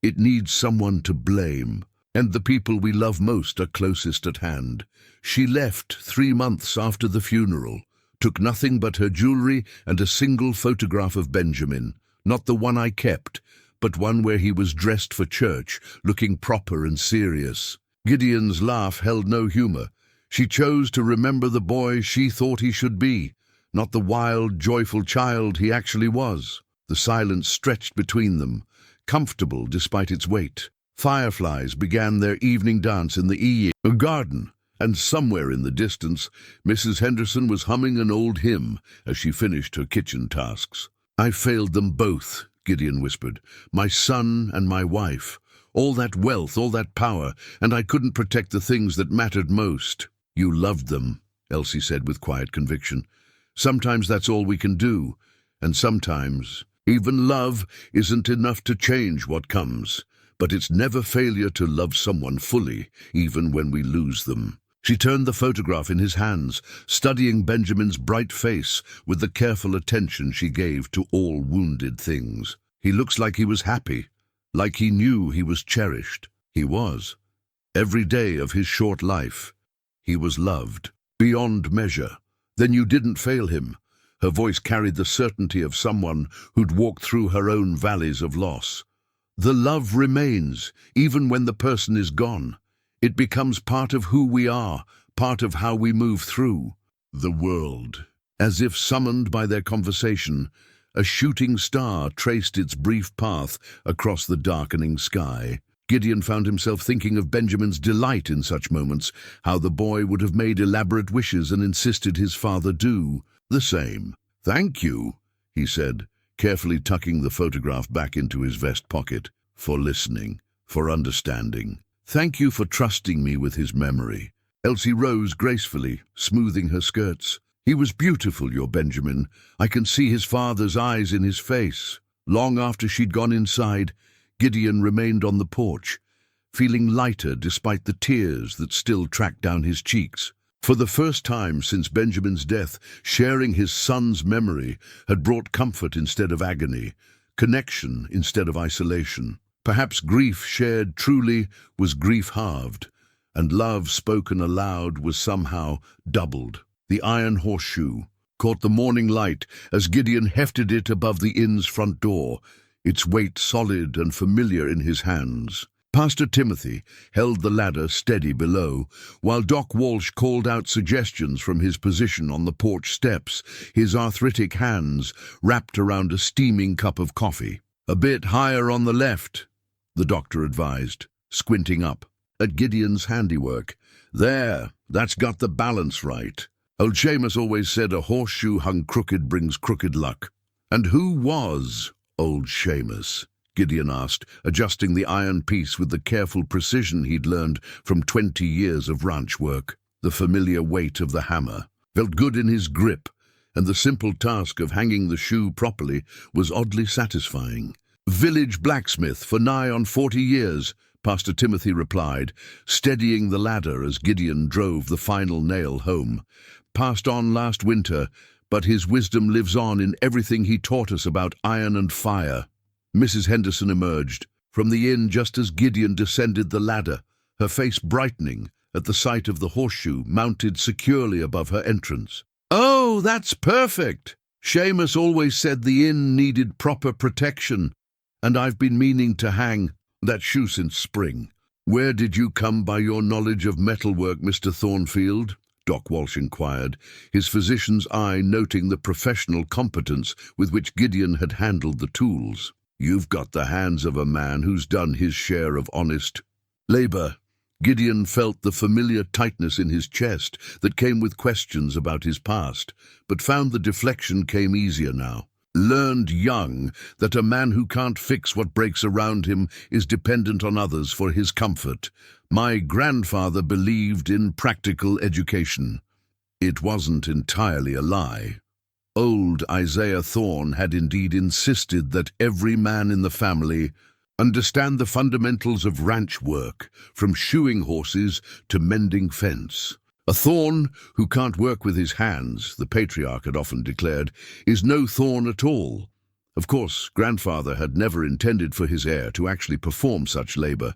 Speaker 1: It needs someone to blame, and the people we love most are closest at hand. She left 3 months after the funeral, took nothing but her jewelry and a single photograph of Benjamin, not the one I kept, but one where he was dressed for church, looking proper and serious. Gideon's laugh held no humor. She chose to remember the boy she thought he should be, not the wild, joyful child he actually was. The silence stretched between them, comfortable despite its weight. Fireflies began their evening dance in the garden, and somewhere in the distance, Mrs. Henderson was humming an old hymn as she finished her kitchen tasks. I failed them both, Gideon whispered. My son and my wife. All that wealth, all that power, and I couldn't protect the things that mattered most. You loved them, Elsie said with quiet conviction. Sometimes that's all we can do, and sometimes even love isn't enough to change what comes, but it's never failure to love someone fully, even when we lose them. She turned the photograph in his hands, studying Benjamin's bright face with the careful attention she gave to all wounded things. He looks like he was happy, like he knew he was cherished. He was. Every day of his short life, he was loved, beyond measure. Then you didn't fail him. Her voice carried the certainty of someone who'd walked through her own valleys of loss. The love remains, even when the person is gone. It becomes part of who we are, part of how we move through the world. As if summoned by their conversation, a shooting star traced its brief path across the darkening sky. Gideon found himself thinking of Benjamin's delight in such moments, how the boy would have made elaborate wishes and insisted his father do the same. Thank you, he said, carefully tucking the photograph back into his vest pocket, for listening, for understanding. Thank you for trusting me with his memory. Elsie rose gracefully, smoothing her skirts. "He was beautiful, your Benjamin. I can see his father's eyes in his face." Long after she'd gone inside, Gideon remained on the porch, feeling lighter despite the tears that still tracked down his cheeks. For the first time since Benjamin's death, sharing his son's memory had brought comfort instead of agony, connection instead of isolation. Perhaps grief shared truly was grief halved, and love spoken aloud was somehow doubled. The iron horseshoe caught the morning light as Gideon hefted it above the inn's front door, its weight solid and familiar in his hands. Pastor Timothy held the ladder steady below, while Doc Walsh called out suggestions from his position on the porch steps, his arthritic hands wrapped around a steaming cup of coffee. "A bit higher on the left," the doctor advised, squinting up at Gideon's handiwork. "There, that's got the balance right. Old Seamus always said a horseshoe hung crooked brings crooked luck." "And who was old Seamus?" Gideon asked, adjusting the iron piece with the careful precision he'd learned from 20 years of ranch work. The familiar weight of the hammer felt good in his grip, and the simple task of hanging the shoe properly was oddly satisfying. "Village blacksmith for nigh on 40 years, Pastor Timothy replied, steadying the ladder as Gideon drove the final nail home. "Passed on last winter, but his wisdom lives on in everything he taught us about iron and fire." Mrs. Henderson emerged from the inn just as Gideon descended the ladder, her face brightening at the sight of the horseshoe mounted securely above her entrance. "Oh, that's perfect! Seamus always said the inn needed proper protection, and I've been meaning to hang that shoe since spring." "Where did you come by your knowledge of metalwork, Mr. Thornfield?" Doc Walsh inquired, his physician's eye noting the professional competence with which Gideon had handled the tools. "You've got the hands of a man who's done his share of honest labor." Gideon felt the familiar tightness in his chest that came with questions about his past, but found the deflection came easier now. "Learned young that a man who can't fix what breaks around him is dependent on others for his comfort. My grandfather believed in practical education." It wasn't entirely a lie. Old Isaiah Thorne had indeed insisted that every man in the family understand the fundamentals of ranch work, from shoeing horses to mending fence. "A Thorne who can't work with his hands," the patriarch had often declared, "is no Thorne at all." Of course, grandfather had never intended for his heir to actually perform such labor.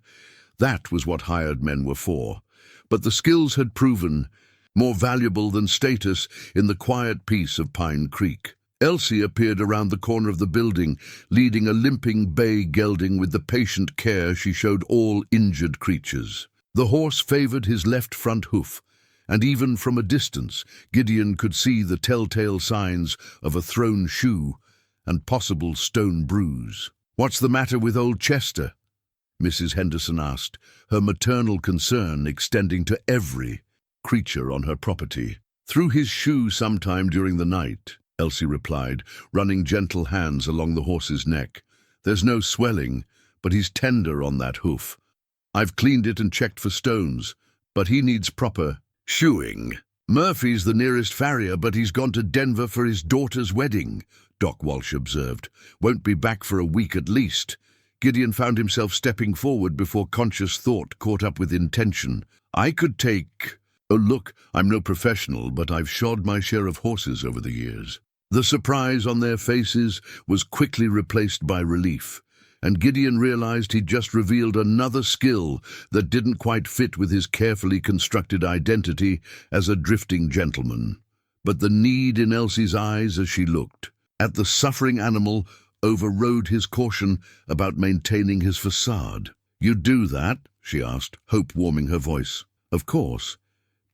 Speaker 1: That was what hired men were for. But the skills had proven more valuable than status in the quiet peace of Pine Creek. Elsie appeared around the corner of the building, leading a limping bay gelding with the patient care she showed all injured creatures. The horse favored his left front hoof, and even from a distance Gideon could see the telltale signs of a thrown shoe and possible stone bruise. "What's the matter with old Chester?" Mrs. Henderson asked, her maternal concern extending to every creature on her property. "Threw his shoe sometime during the night," Elsie replied, running gentle hands along the horse's neck. "There's no swelling, but he's tender on that hoof. I've cleaned it and checked for stones, but he needs proper shoeing. Murphy's the nearest farrier, but he's gone to Denver for his daughter's wedding," Doc Walsh observed. "Won't be back for a week at least." Gideon found himself stepping forward before conscious thought caught up with intention. "I could take... Oh, look, I'm no professional, but I've shod my share of horses over the years." The surprise on their faces was quickly replaced by relief, and Gideon realized he'd just revealed another skill that didn't quite fit with his carefully constructed identity as a drifting gentleman. But the need in Elsie's eyes as she looked at the suffering animal overrode his caution about maintaining his facade. "You do that?" she asked, hope warming her voice. "Of course.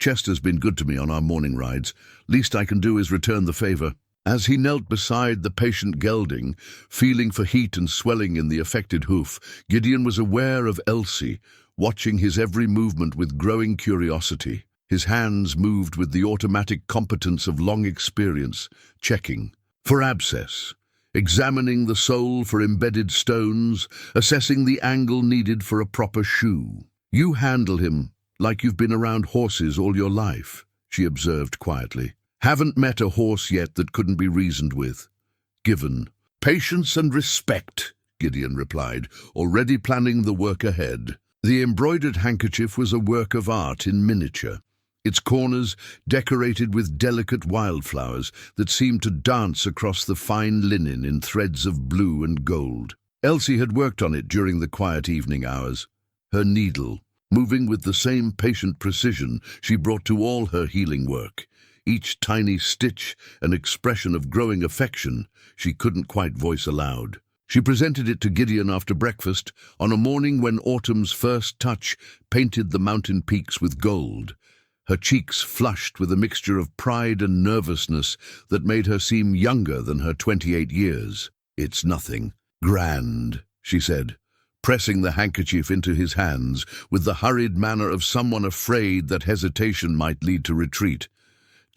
Speaker 1: Chester's been good to me on our morning rides. Least I can do is return the favor." As he knelt beside the patient gelding, feeling for heat and swelling in the affected hoof, Gideon was aware of Elsie, watching his every movement with growing curiosity. His hands moved with the automatic competence of long experience, checking for abscess, examining the sole for embedded stones, assessing the angle needed for a proper shoe. "You handle him like you've been around horses all your life," she observed quietly. Haven't met a horse yet that couldn't be reasoned with. Given. Patience and respect, Gideon replied, already planning the work ahead. The embroidered handkerchief was a work of art in miniature, its corners decorated with delicate wildflowers that seemed to dance across the fine linen in threads of blue and gold. Elsie had worked on it during the quiet evening hours, her needle moving with the same patient precision she brought to all her healing work. Each tiny stitch an expression of growing affection she couldn't quite voice aloud. She presented it to Gideon after breakfast on a morning when autumn's first touch painted the mountain peaks with gold. Her cheeks flushed with a mixture of pride and nervousness that made her seem younger than her 28 years. "It's nothing. Grand," she said, pressing the handkerchief into his hands with the hurried manner of someone afraid that hesitation might lead to retreat.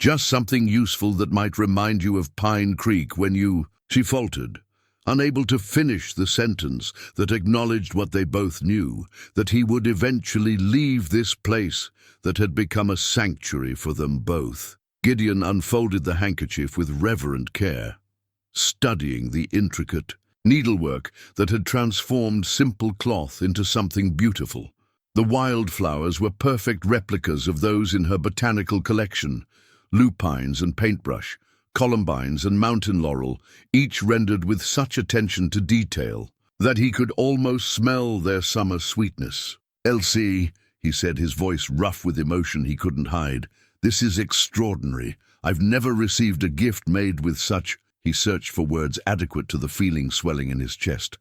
Speaker 1: "Just something useful that might remind you of Pine Creek when you—" She faltered, unable to finish the sentence that acknowledged what they both knew, that he would eventually leave this place that had become a sanctuary for them both. Gideon unfolded the handkerchief with reverent care, studying the intricate needlework that had transformed simple cloth into something beautiful. The wildflowers were perfect replicas of those in her botanical collection, lupines and paintbrush, columbines and mountain laurel, each rendered with such attention to detail that he could almost smell their summer sweetness. "Elsie," he said, his voice rough with emotion he couldn't hide, "this is extraordinary. I've never received a gift made with such—" He searched for words adequate to the feeling swelling in his chest.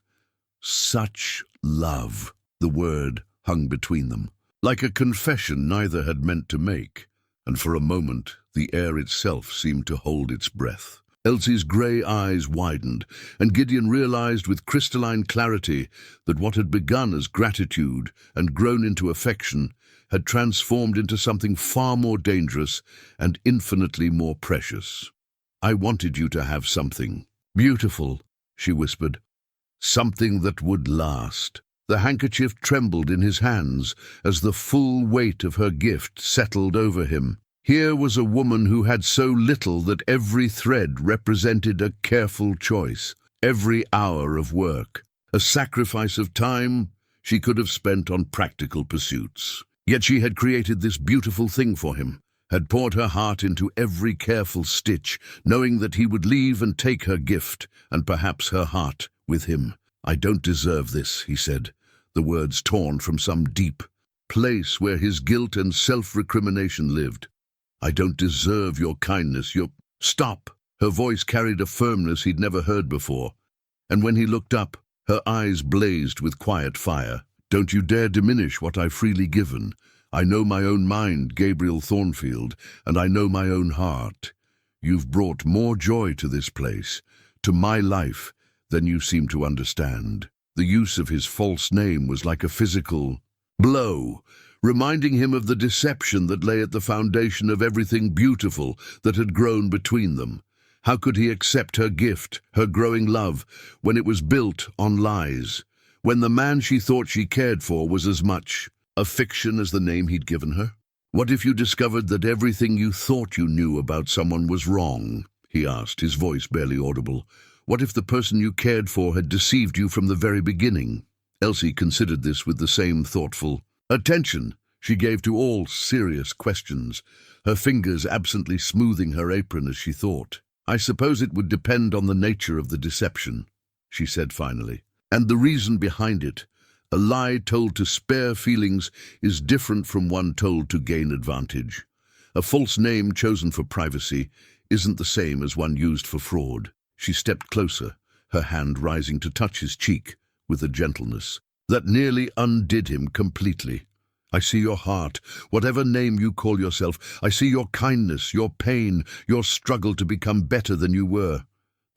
Speaker 1: "Such love." The word hung between them, like a confession neither had meant to make, and for a moment the air itself seemed to hold its breath. Elsie's grey eyes widened, and Gideon realized with crystalline clarity that what had begun as gratitude and grown into affection had transformed into something far more dangerous and infinitely more precious. "I wanted you to have something beautiful," she whispered. "Something that would last." The handkerchief trembled in his hands as the full weight of her gift settled over him. Here was a woman who had so little that every thread represented a careful choice, every hour of work, a sacrifice of time she could have spent on practical pursuits. Yet she had created this beautiful thing for him, had poured her heart into every careful stitch, knowing that he would leave and take her gift, and perhaps her heart, with him. "I don't deserve this," he said, the words torn from some deep place where his guilt and self-recrimination lived. "I don't deserve your kindness, your—" "Stop!" Her voice carried a firmness he'd never heard before, and when he looked up, her eyes blazed with quiet fire. "Don't you dare diminish what I've freely given. I know my own mind, Gabriel Thornfield, and I know my own heart. You've brought more joy to this place, to my life, than you seem to understand." The use of his false name was like a physical blow, reminding him of the deception that lay at the foundation of everything beautiful that had grown between them. How could he accept her gift, her growing love, when it was built on lies? When the man she thought she cared for was as much a fiction as the name he'd given her? "What if you discovered that everything you thought you knew about someone was wrong?" he asked, his voice barely audible. "What if the person you cared for had deceived you from the very beginning?" Elsie considered this with the same thoughtful attention she gave to all serious questions, her fingers absently smoothing her apron as she thought. "I suppose it would depend on the nature of the deception," she said finally, "and the reason behind it. A lie told to spare feelings is different from one told to gain advantage. A false name chosen for privacy isn't the same as one used for fraud." She stepped closer, her hand rising to touch his cheek with a gentleness that nearly undid him completely. "I see your heart, whatever name you call yourself. I see your kindness, your pain, your struggle to become better than you were.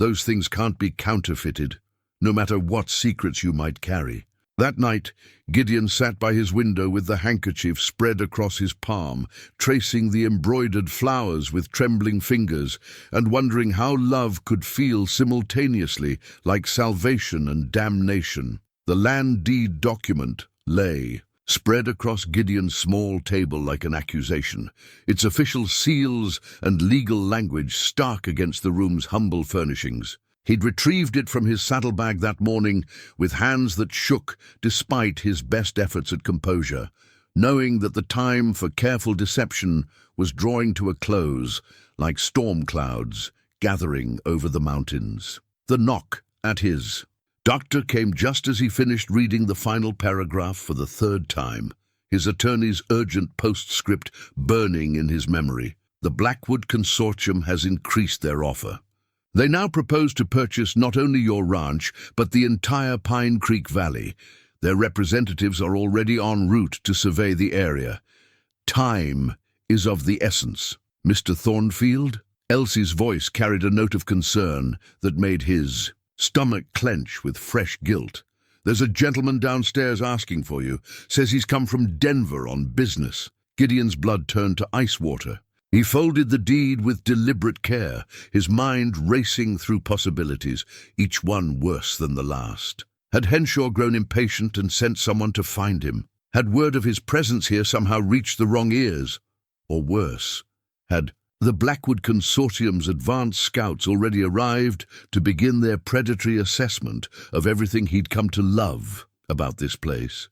Speaker 1: Those things can't be counterfeited, no matter what secrets you might carry." That night, Gideon sat by his window with the handkerchief spread across his palm, tracing the embroidered flowers with trembling fingers, and wondering how love could feel simultaneously like salvation and damnation. The land deed document lay, spread across Gideon's small table like an accusation, its official seals and legal language stark against the room's humble furnishings. He'd retrieved it from his saddlebag that morning with hands that shook despite his best efforts at composure, knowing that the time for careful deception was drawing to a close like storm clouds gathering over the mountains. The knock at his doctor came just as he finished reading the final paragraph for the third time, his attorney's urgent postscript burning in his memory. The Blackwood Consortium has increased their offer. They now propose to purchase not only your ranch, but the entire Pine Creek Valley. Their representatives are already en route to survey the area. Time is of the essence. Mr. Thornfield? Elsie's voice carried a note of concern that made his stomach clench with fresh guilt. There's a gentleman downstairs asking for you. Says he's come from Denver on business. Gideon's blood turned to ice water. He folded the deed with deliberate care, his mind racing through possibilities, each one worse than the last. Had Henshaw grown impatient and sent someone to find him? Had word of his presence here somehow reached the wrong ears? Or worse, had the Blackwood Consortium's advanced scouts already arrived to begin their predatory assessment of everything he'd come to love about this place?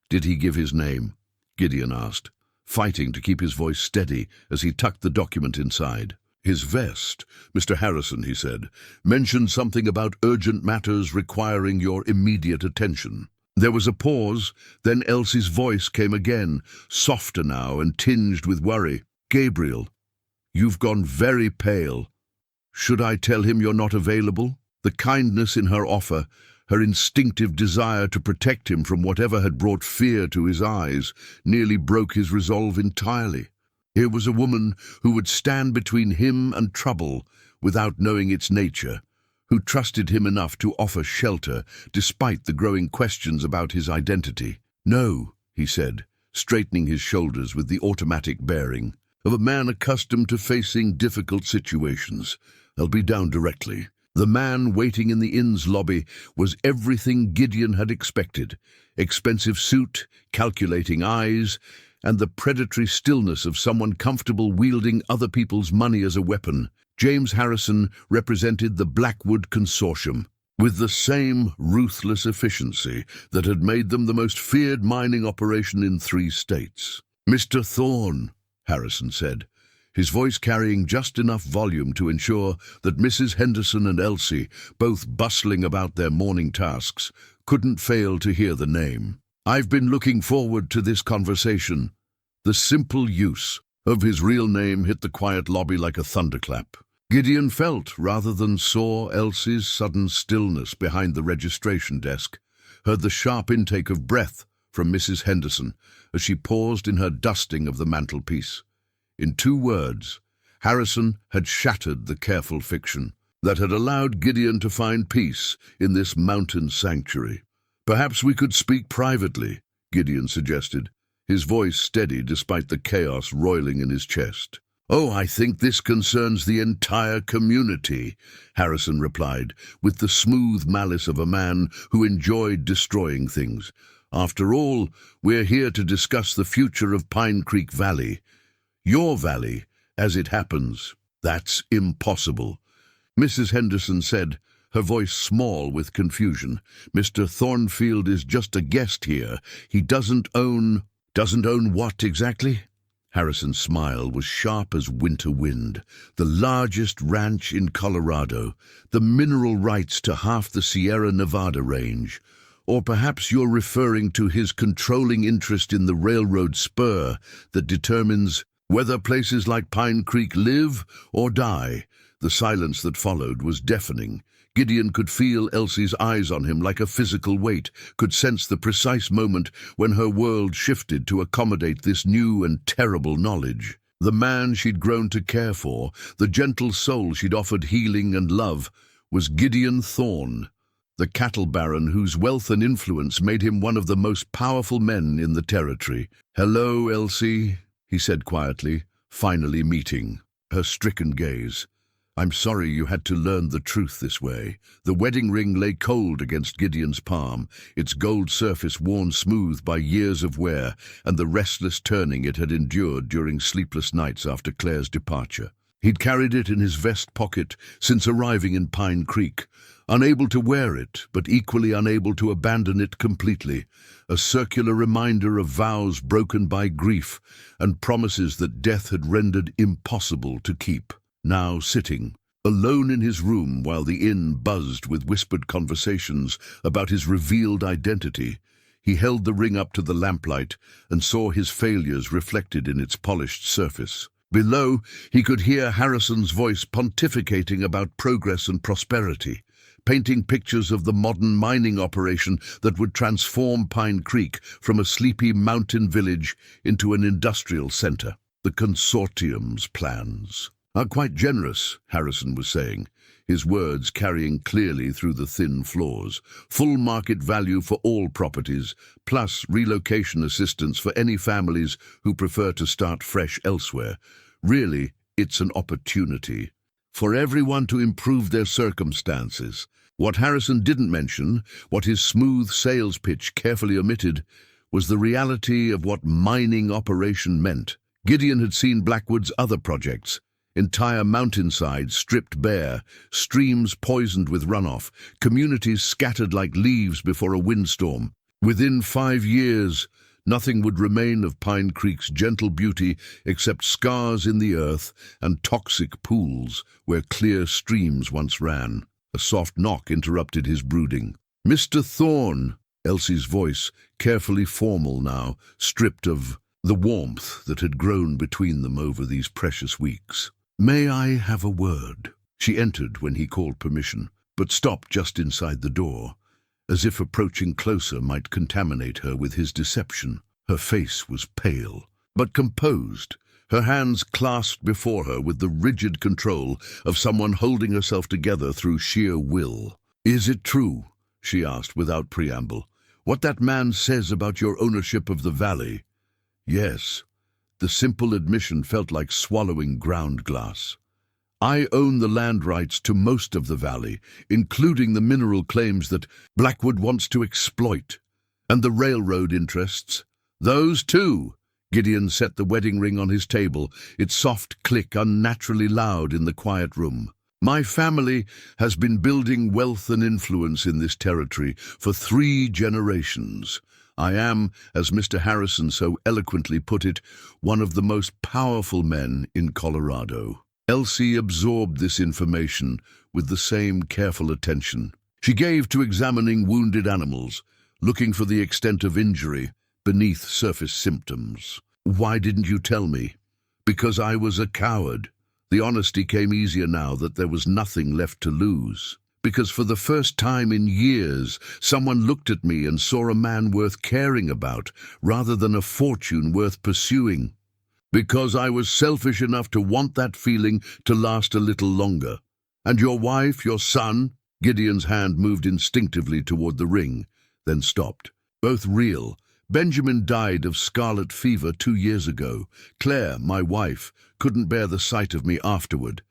Speaker 1: Did he give his name? Gideon asked, fighting to keep his voice steady as he tucked the document inside. His vest, Mr. Harrison, he said, mentioned something about urgent matters requiring your immediate attention. There was a pause, then Elsie's voice came again, softer now and tinged with worry. Gabriel, you've gone very pale. Should I tell him you're not available? The kindness in her offer, her instinctive desire to protect him from whatever had brought fear to his eyes, nearly broke his resolve entirely. Here was a woman who would stand between him and trouble without knowing its nature, who trusted him enough to offer shelter despite the growing questions about his identity. No, he said, straightening his shoulders with the automatic bearing of a man accustomed to facing difficult situations. I'll be down directly. The man waiting in the inn's lobby was everything Gideon had expected. Expensive suit, calculating eyes, and the predatory stillness of someone comfortable wielding other people's money as a weapon. James Harrison represented the Blackwood Consortium, with the same ruthless efficiency that had made them the most feared mining operation in 3 states. Mr. Thorne, Harrison said, his voice carrying just enough volume to ensure that Mrs. Henderson and Elsie, both bustling about their morning tasks, couldn't fail to hear the name. I've been looking forward to this conversation. The simple use of his real name hit the quiet lobby like a thunderclap. Gideon felt, rather than saw, Elsie's sudden stillness behind the registration desk, heard the sharp intake of breath from Mrs. Henderson as she paused in her dusting of the mantelpiece. In 2 words, Harrison had shattered the careful fiction that had allowed Gideon to find peace in this mountain sanctuary. Perhaps we could speak privately, Gideon suggested, his voice steady despite the chaos roiling in his chest. Oh, I think this concerns the entire community, Harrison replied, with the smooth malice of a man who enjoyed destroying things. After all, we're here to discuss the future of Pine Creek Valley. Your valley, as it happens. That's impossible, Mrs. Henderson said, her voice small with confusion. Mr. Thornfield is just a guest here. He doesn't own what exactly? Harrison's smile was sharp as winter wind. The largest ranch in Colorado, the mineral rights to half the Sierra Nevada range. Or perhaps you're referring to his controlling interest in the railroad spur that determines whether places like Pine Creek live or die. The silence that followed was deafening. Gideon could feel Elsie's eyes on him like a physical weight, could sense the precise moment when her world shifted to accommodate this new and terrible knowledge. The man she'd grown to care for, the gentle soul she'd offered healing and love, was Gideon Thorne, the cattle baron whose wealth and influence made him one of the most powerful men in the territory. "Hello, Elsie," he said quietly, finally meeting her stricken gaze. I'm sorry you had to learn the truth this way. The wedding ring lay cold against Gideon's palm, its gold surface worn smooth by years of wear and the restless turning it had endured during sleepless nights after Claire's departure. He'd carried it in his vest pocket since arriving in Pine Creek, unable to wear it, but equally unable to abandon it completely, a circular reminder of vows broken by grief and promises that death had rendered impossible to keep. Now sitting, alone in his room while the inn buzzed with whispered conversations about his revealed identity, he held the ring up to the lamplight and saw his failures reflected in its polished surface. Below, he could hear Harrison's voice pontificating about progress and prosperity, painting pictures of the modern mining operation that would transform Pine Creek from a sleepy mountain village into an industrial center. The consortium's plans are quite generous, Harrison was saying, his words carrying clearly through the thin floors. Full market value for all properties, plus relocation assistance for any families who prefer to start fresh elsewhere. Really, it's an opportunity for everyone to improve their circumstances. What Harrison didn't mention, what his smooth sales pitch carefully omitted, was the reality of what mining operation meant. Gideon had seen Blackwood's other projects, entire mountainsides stripped bare, streams poisoned with runoff, communities scattered like leaves before a windstorm. Within 5 years, nothing would remain of Pine Creek's gentle beauty except scars in the earth and toxic pools where clear streams once ran. A soft knock interrupted his brooding. "Mr. Thorne," Elsie's voice, carefully formal now, stripped of the warmth that had grown between them over these precious weeks. "May I have a word?" She entered when he called permission, but stopped just inside the door, as if approaching closer might contaminate her with his deception. Her face was pale, but composed, her hands clasped before her with the rigid control of someone holding herself together through sheer will. "Is it true," she asked without preamble, "what that man says about your ownership of the valley?" Yes. The simple admission felt like swallowing ground glass. "I own the land rights to most of the valley, including the mineral claims that Blackwood wants to exploit. And the railroad interests. Those too." Gideon set the wedding ring on his table, its soft click unnaturally loud in the quiet room. "My family has been building wealth and influence in this territory for 3 generations. I am, as Mr. Harrison so eloquently put it, one of the most powerful men in Colorado." Elsie absorbed this information with the same careful attention. She gave to examining wounded animals, looking for the extent of injury beneath surface symptoms. "Why didn't you tell me?" "Because I was a coward." The honesty came easier now that there was nothing left to lose. "Because for the first time in years, someone looked at me and saw a man worth caring about, rather than a fortune worth pursuing. Because I was selfish enough to want that feeling to last a little longer. And your wife, your son?" Gideon's hand moved instinctively toward the ring, then stopped. "Both real. Benjamin died of scarlet fever 2 years ago. Claire, my wife, couldn't bear the sight of me afterward.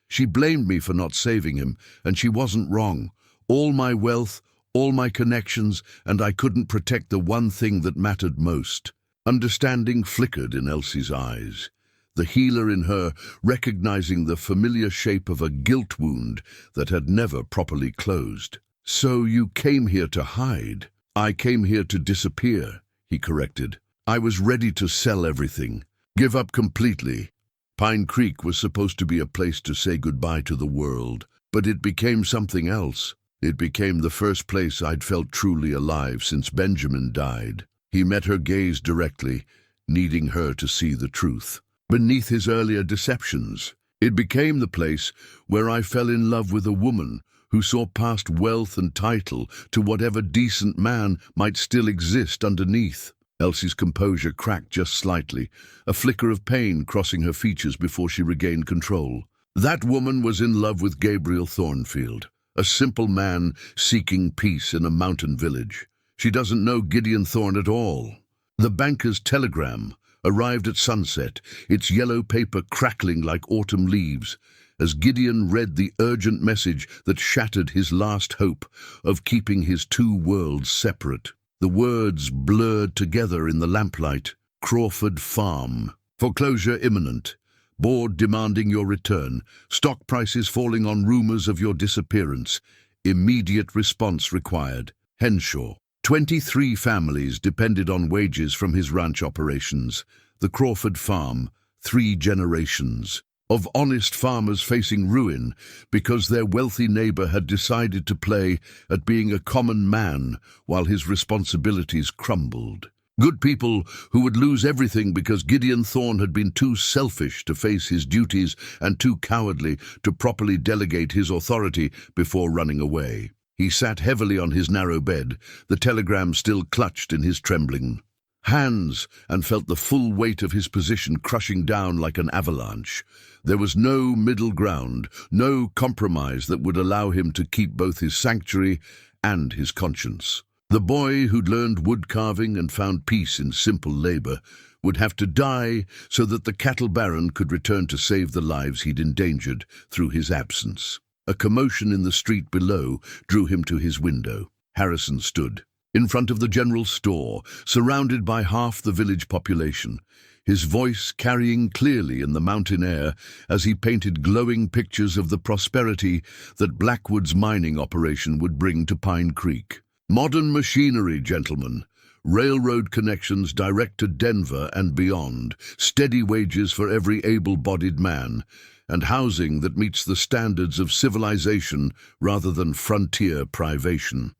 Speaker 1: She blamed me for not saving him, and she wasn't wrong. All my wealth, all my connections, and I couldn't protect the one thing that mattered most." Understanding flickered in Elsie's eyes, the healer in her recognizing the familiar shape of a guilt wound that had never properly closed. "So you came here to hide?" "I came here to disappear," he corrected. "I was ready to sell everything, give up completely. Pine Creek was supposed to be a place to say goodbye to the world, but it became something else. It became the first place I'd felt truly alive since Benjamin died." He met her gaze directly, needing her to see the truth. "Beneath his earlier deceptions, it became the place where I fell in love with a woman who saw past wealth and title to whatever decent man might still exist underneath." Elsie's composure cracked just slightly, a flicker of pain crossing her features before she regained control. "That woman was in love with Gabriel Thornfield, a simple man seeking peace in a mountain village. She doesn't know Gideon Thorne at all." The banker's telegram arrived at sunset, its yellow paper crackling like autumn leaves, as Gideon read the urgent message that shattered his last hope of keeping his two worlds separate. The words blurred together in the lamplight. Crawford Farm. Foreclosure imminent. Board demanding your return. Stock prices falling on rumors of your disappearance. Immediate response required. Henshaw. 23 families depended on wages from his ranch operations. The Crawford Farm. 3 generations of honest farmers facing ruin because their wealthy neighbor had decided to play at being a common man while his responsibilities crumbled. Good people who would lose everything because Gideon Thorne had been too selfish to face his duties and too cowardly to properly delegate his authority before running away. He sat heavily on his narrow bed, the telegram still clutched in his trembling hands, and felt the full weight of his position crushing down like an avalanche. There was no middle ground, no compromise that would allow him to keep both his sanctuary and his conscience. The boy who'd learned wood carving and found peace in simple labor would have to die so that the cattle baron could return to save the lives he'd endangered through his absence. A commotion in the street below drew him to his window. Harrison stood in front of the general store, surrounded by half the village population, his voice carrying clearly in the mountain air as he painted glowing pictures of the prosperity that Blackwood's mining operation would bring to Pine Creek. Modern machinery, gentlemen. Railroad connections direct to Denver and beyond, steady wages for every able-bodied man, and housing that meets the standards of civilization rather than frontier privation.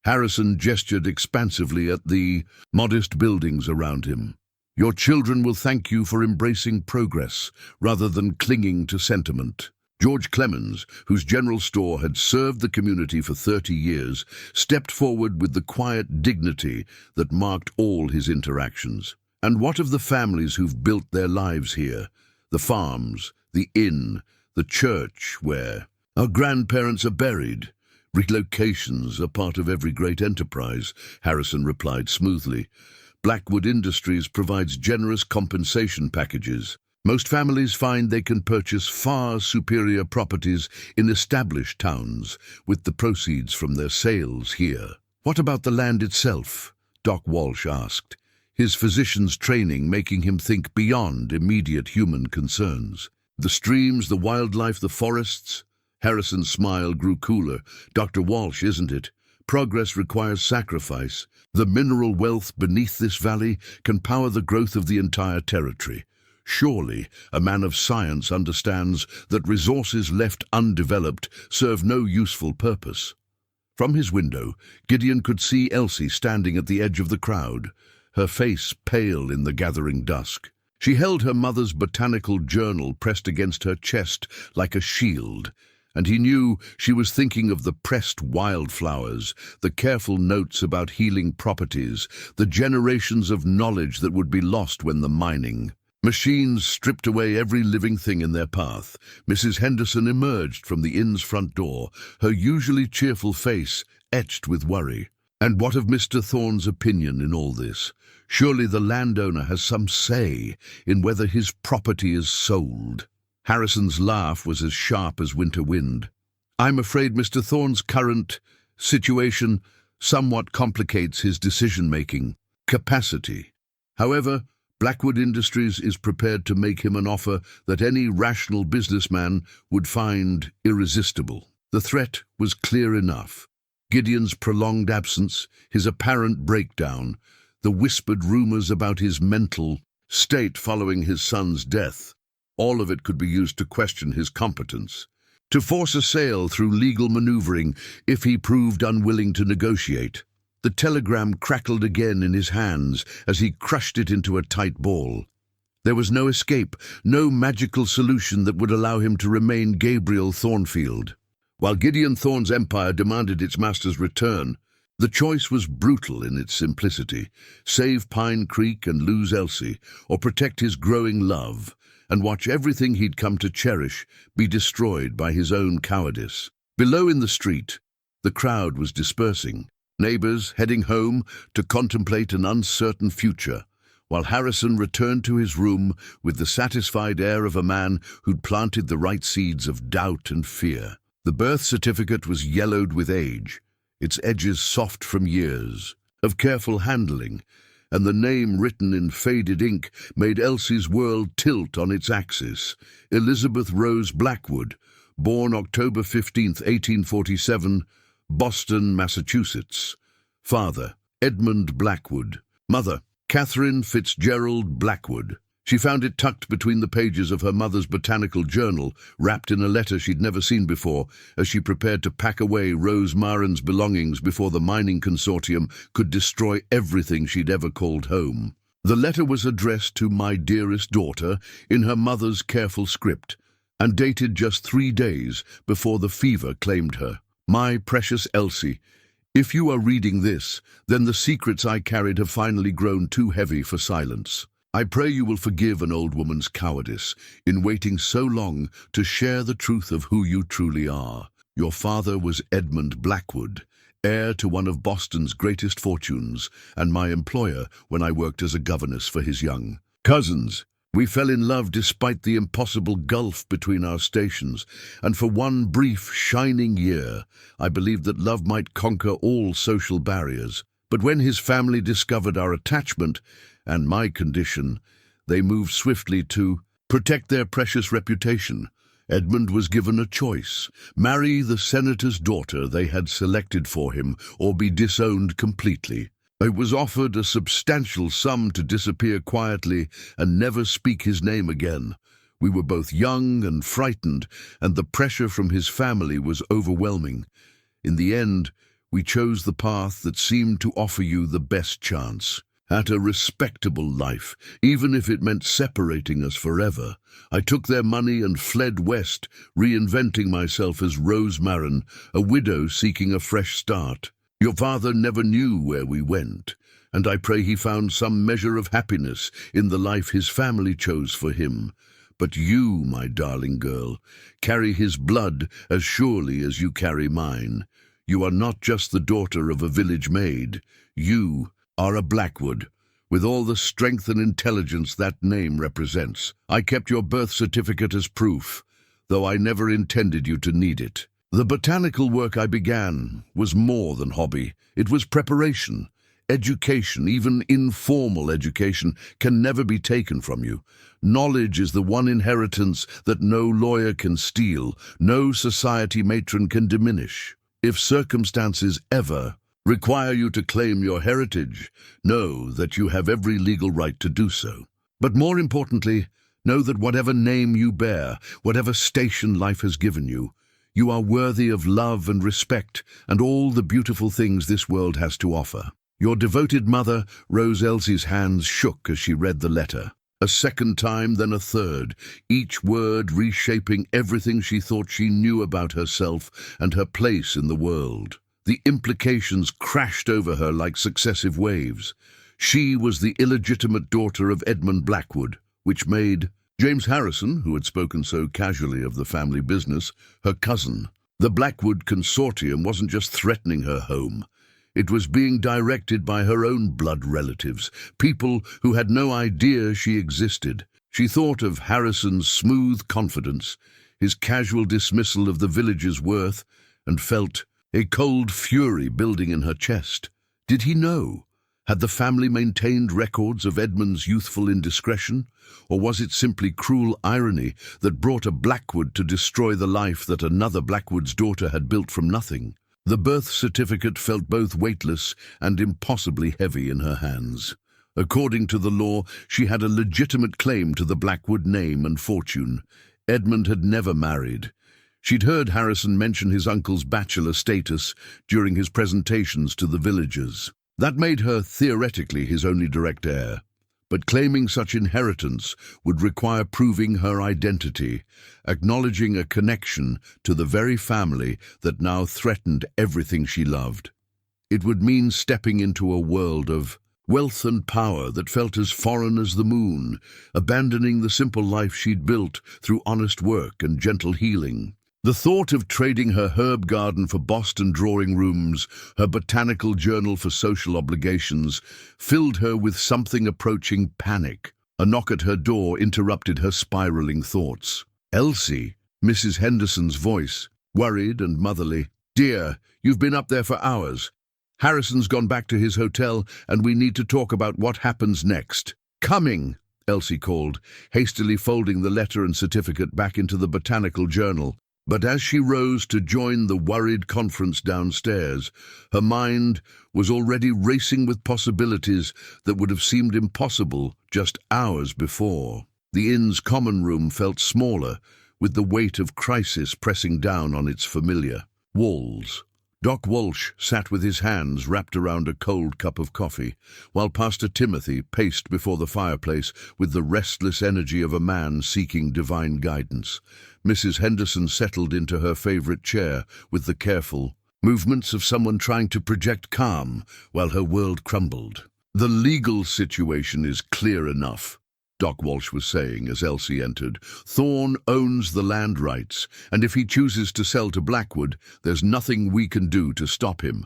Speaker 1: Harrison gestured expansively at the modest buildings around him. Your children will thank you for embracing progress rather than clinging to sentiment. George Clemens, whose general store had served the community for 30 years, stepped forward with the quiet dignity that marked all his interactions. And what of the families who've built their lives here? The farms, the inn, the church where our grandparents are buried. Relocations are part of every great enterprise, Harrison replied smoothly. Blackwood Industries provides generous compensation packages. Most families find they can purchase far superior properties in established towns with the proceeds from their sales here. What about the land itself? Doc Walsh asked, his physician's training making him think beyond immediate human concerns. The streams, the wildlife, the forests? Harrison's smile grew cooler. Dr. Walsh, isn't it? Progress requires sacrifice. The mineral wealth beneath this valley can power the growth of the entire territory. Surely, a man of science understands that resources left undeveloped serve no useful purpose. From his window, Gideon could see Elsie standing at the edge of the crowd, her face pale in the gathering dusk. She held her mother's botanical journal pressed against her chest like a shield, and he knew she was thinking of the pressed wildflowers, the careful notes about healing properties, the generations of knowledge that would be lost when the mining machines stripped away every living thing in their path. Mrs. Henderson emerged from the inn's front door, her usually cheerful face etched with worry. And what of Mr. Thorne's opinion in all this? Surely the landowner has some say in whether his property is sold. Harrison's laugh was as sharp as winter wind. I'm afraid Mr. Thorne's current situation somewhat complicates his decision-making capacity. However, Blackwood Industries is prepared to make him an offer that any rational businessman would find irresistible. The threat was clear enough. Gideon's prolonged absence, his apparent breakdown, the whispered rumors about his mental state following his son's death, all of it could be used to question his competence, to force a sale through legal maneuvering if he proved unwilling to negotiate. The telegram crackled again in his hands as he crushed it into a tight ball. There was no escape, no magical solution that would allow him to remain Gabriel Thornfield. While Gideon Thorne's empire demanded its master's return, the choice was brutal in its simplicity: save Pine Creek and lose Elsie, or protect his growing love and watch everything he'd come to cherish be destroyed by his own cowardice. Below in the street, the crowd was dispersing, neighbors heading home to contemplate an uncertain future, while Harrison returned to his room with the satisfied air of a man who'd planted the right seeds of doubt and fear. The birth certificate was yellowed with age, its edges soft from years of careful handling, and the name written in faded ink made Elsie's world tilt on its axis. Elizabeth Rose Blackwood, born October 15th, 1847, Boston, Massachusetts. Father, Edmund Blackwood. Mother, Catherine Fitzgerald Blackwood. She found it tucked between the pages of her mother's botanical journal, wrapped in a letter she'd never seen before, as she prepared to pack away Rose Marin's belongings before the mining consortium could destroy everything she'd ever called home. The letter was addressed to "my dearest daughter" in her mother's careful script, and dated just 3 days before the fever claimed her. "My precious Elsie, if you are reading this, then the secrets I carried have finally grown too heavy for silence. I pray you will forgive an old woman's cowardice in waiting so long to share the truth of who you truly are. Your father was Edmund Blackwood, heir to one of Boston's greatest fortunes, and my employer when I worked as a governess for his young cousins. We fell in love despite the impossible gulf between our stations, and for one brief, shining year, I believed that love might conquer all social barriers. But when his family discovered our attachment and my condition, they moved swiftly to protect their precious reputation. Edmund was given a choice: marry the senator's daughter they had selected for him, or be disowned completely. It was offered a substantial sum to disappear quietly and never speak his name again. We were both young and frightened, and the pressure from his family was overwhelming. In the end, we chose the path that seemed to offer you the best chance at a respectable life, even if it meant separating us forever. I took their money and fled west, reinventing myself as Rose Marin, a widow seeking a fresh start. Your father never knew where we went, and I pray he found some measure of happiness in the life his family chose for him. But you, my darling girl, carry his blood as surely as you carry mine. You are not just the daughter of a village maid. You are a Blackwood, with all the strength and intelligence that name represents. I kept your birth certificate as proof, though I never intended you to need it. The botanical work I began was more than hobby. It was preparation. Education, even informal education, can never be taken from you. Knowledge is the one inheritance that no lawyer can steal, no society matron can diminish. If circumstances ever require you to claim your heritage, know that you have every legal right to do so. But more importantly, know that whatever name you bear, whatever station life has given you, you are worthy of love and respect and all the beautiful things this world has to offer. Your devoted mother, Rose. Elsie's hands shook as she read the letter. A second time, then a third, each word reshaping everything she thought she knew about herself and her place in the world. The implications crashed over her like successive waves. She was the illegitimate daughter of Edmund Blackwood, which made James Harrison, who had spoken so casually of the family business, her cousin. The Blackwood consortium wasn't just threatening her home. It was being directed by her own blood relatives, people who had no idea she existed. She thought of Harrison's smooth confidence, his casual dismissal of the village's worth, and felt a cold fury building in her chest. Did he know? Had the family maintained records of Edmund's youthful indiscretion? Or was it simply cruel irony that brought a Blackwood to destroy the life that another Blackwood's daughter had built from nothing? The birth certificate felt both weightless and impossibly heavy in her hands. According to the law, she had a legitimate claim to the Blackwood name and fortune. Edmund had never married. She'd heard Harrison mention his uncle's bachelor status during his presentations to the villagers. That made her theoretically his only direct heir. But claiming such inheritance would require proving her identity, acknowledging a connection to the very family that now threatened everything she loved. It would mean stepping into a world of wealth and power that felt as foreign as the moon, abandoning the simple life she'd built through honest work and gentle healing. The thought of trading her herb garden for Boston drawing rooms, her botanical journal for social obligations, filled her with something approaching panic. A knock at her door interrupted her spiraling thoughts. "Elsie," Mrs. Henderson's voice, worried and motherly. "Dear, you've been up there for hours. Harrison's gone back to his hotel, and we need to talk about what happens next." "Coming," Elsie called, hastily folding the letter and certificate back into the botanical journal. But as she rose to join the worried conference downstairs, her mind was already racing with possibilities that would have seemed impossible just hours before. The inn's common room felt smaller, with the weight of crisis pressing down on its familiar walls. Doc Walsh sat with his hands wrapped around a cold cup of coffee, while Pastor Timothy paced before the fireplace with the restless energy of a man seeking divine guidance. Mrs. Henderson settled into her favorite chair with the careful movements of someone trying to project calm while her world crumbled. "The legal situation is clear enough," Doc Walsh was saying as Elsie entered. "Thorne owns the land rights, and if he chooses to sell to Blackwood, there's nothing we can do to stop him."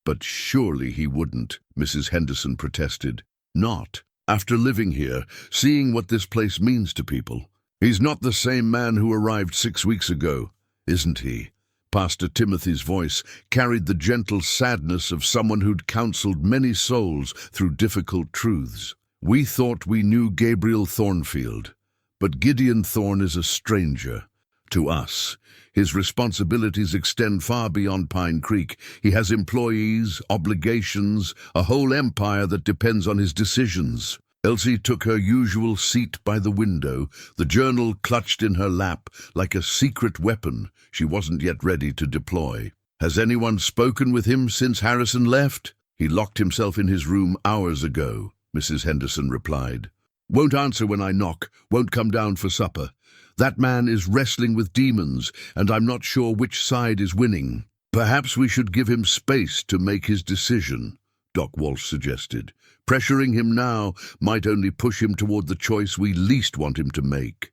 Speaker 1: "But surely he wouldn't," Mrs. Henderson protested. "Not after living here, seeing what this place means to people. He's not the same man who arrived 6 weeks ago, isn't he?" Pastor Timothy's voice carried the gentle sadness of someone who'd counseled many souls through difficult truths. "We thought we knew Gabriel Thornfield, but Gideon Thorne is a stranger to us. His responsibilities extend far beyond Pine Creek. He has employees, obligations, a whole empire that depends on his decisions." Elsie took her usual seat by the window, the journal clutched in her lap like a secret weapon she wasn't yet ready to deploy. "Has anyone spoken with him since Harrison left?" "He locked himself in his room hours ago," Mrs. Henderson replied. "Won't answer when I knock, won't come down for supper. That man is wrestling with demons, and I'm not sure which side is winning." "Perhaps we should give him space to make his decision," Doc Walsh suggested. "Pressuring him now might only push him toward the choice we least want him to make."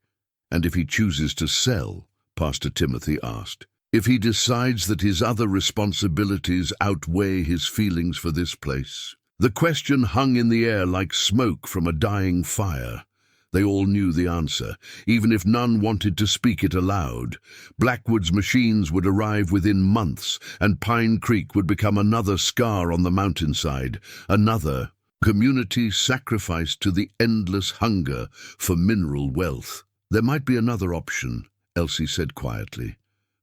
Speaker 1: "And if he chooses to sell?" Pastor Timothy asked. "If he decides that his other responsibilities outweigh his feelings for this place?" The question hung in the air like smoke from a dying fire. They all knew the answer, even if none wanted to speak it aloud. Blackwood's machines would arrive within months, and Pine Creek would become another scar on the mountainside, another community sacrificed to the endless hunger for mineral wealth. "There might be another option," Elsie said quietly,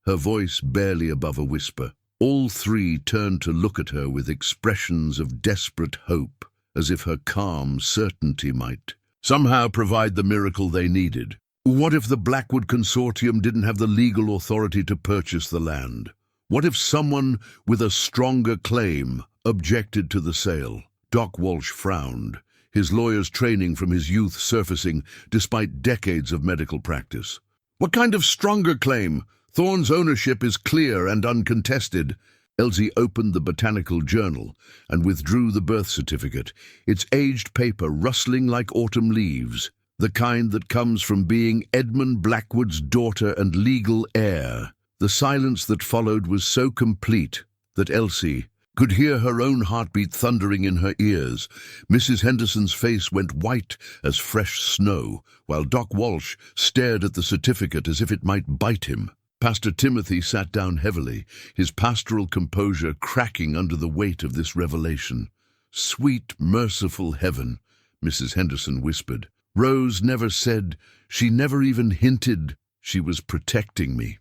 Speaker 1: her voice barely above a whisper. All three turned to look at her with expressions of desperate hope, as if her calm certainty might somehow provide the miracle they needed. What if the Blackwood Consortium didn't have the legal authority to purchase the land? What if someone with a stronger claim objected to the sale? Doc Walsh frowned, his lawyer's training from his youth surfacing despite decades of medical practice. "What kind of stronger claim? Thorne's ownership is clear and uncontested." Elsie opened the botanical journal and withdrew the birth certificate, its aged paper rustling like autumn leaves, the kind that comes from being Edmund Blackwood's daughter and legal heir. The silence that followed was so complete that Elsie could hear her own heartbeat thundering in her ears. Mrs. Henderson's face went white as fresh snow, while Doc Walsh stared at the certificate as if it might bite him. Pastor Timothy sat down heavily, his pastoral composure cracking under the weight of this revelation. "Sweet, merciful heaven," Mrs. Henderson whispered. "Rose never said, she never even hinted she was protecting me,"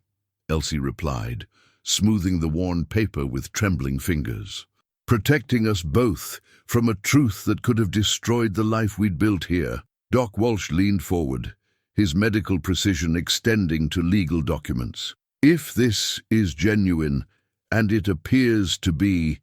Speaker 1: Elsie replied, smoothing the worn paper with trembling fingers. "Protecting us both from a truth that could have destroyed the life we'd built here." Doc Walsh leaned forward, his medical precision extending to legal documents. "If this is genuine, and it appears to be,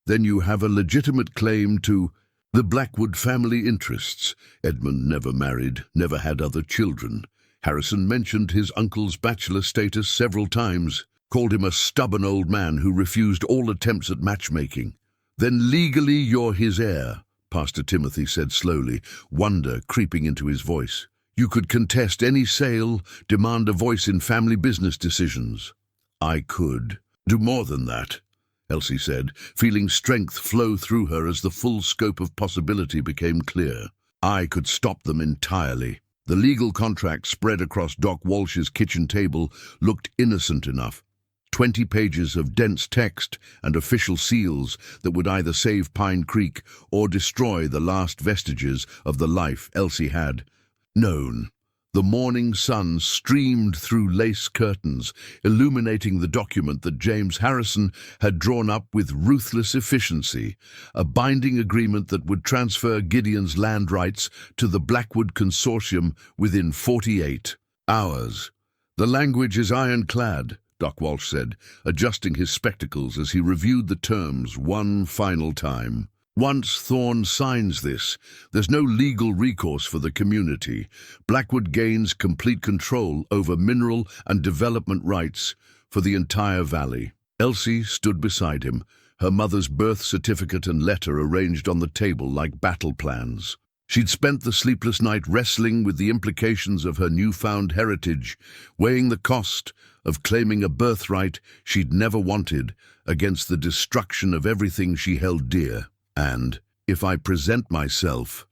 Speaker 1: then you have a legitimate claim to the Blackwood family interests. Edmund never married, never had other children. Harrison mentioned his uncle's bachelor status several times, called him a stubborn old man who refused all attempts at matchmaking. Then legally you're his heir," Pastor Timothy said slowly, wonder creeping into his voice. You could contest any sale, demand a voice in family business decisions. I could do more than that, Elsie said, feeling strength flow through her as the full scope of possibility became clear. I could stop them entirely. The legal contract spread across Doc Walsh's kitchen table looked innocent enough. 20 pages of dense text and official seals that would either save Pine Creek or destroy the last vestiges of the life Elsie had known. The morning sun streamed through lace curtains, illuminating the document that James Harrison had drawn up with ruthless efficiency, a binding agreement that would transfer Gideon's land rights to the Blackwood Consortium within 48 hours. The language is ironclad, Doc Walsh said, adjusting his spectacles as he reviewed the terms one final time. Once Thorne signs this, there's no legal recourse for the community. Blackwood gains complete control over mineral and development rights for the entire valley. Elsie stood beside him, her mother's birth certificate and letter arranged on the table like battle plans. She'd spent the sleepless night wrestling with the implications of her newfound heritage, weighing the cost of claiming a birthright she'd never wanted against the destruction of everything she held dear. And if I present myself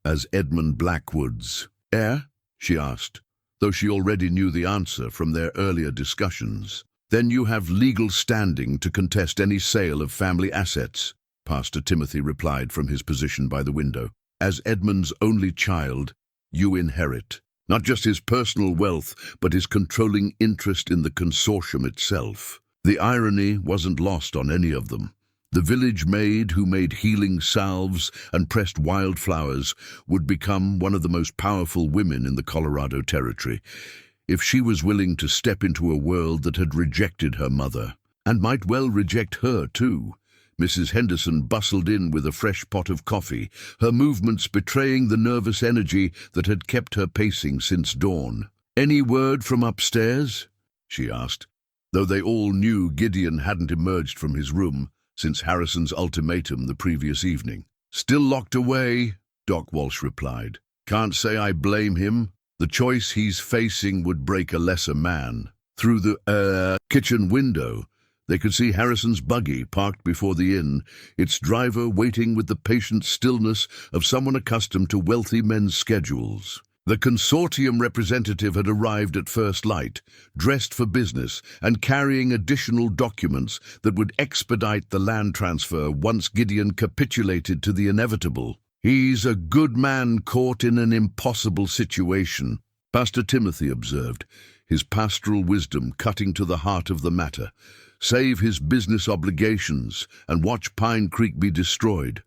Speaker 1: as Edmund Blackwood's heir, she asked, though she already knew the answer from their earlier discussions, then you have legal standing to contest any sale of family assets, Pastor Timothy replied from his position by the window. As Edmund's only child, you inherit not just his personal wealth, but his controlling interest in the consortium itself. The irony wasn't lost on any of them. The village maid who made healing salves and pressed wildflowers would become one of the most powerful women in the Colorado Territory, if she was willing to step into a world that had rejected her mother, and might well reject her too. Mrs. Henderson bustled in with a fresh pot of coffee, her movements betraying the nervous energy that had kept her pacing since dawn. "Any word from upstairs?" she asked, though they all knew Gideon hadn't emerged from his room since Harrison's ultimatum the previous evening. "Still locked away," Doc Walsh replied. "Can't say I blame him. The choice he's facing would break a lesser man." Through the kitchen window, they could see Harrison's buggy parked before the inn, its driver waiting with the patient stillness of someone accustomed to wealthy men's schedules. The consortium representative had arrived at first light, dressed for business and carrying additional documents that would expedite the land transfer once Gideon capitulated to the inevitable. "He's a good man caught in an impossible situation," Pastor Timothy observed, his pastoral wisdom cutting to the heart of the matter. Save his business obligations and watch Pine Creek be destroyed,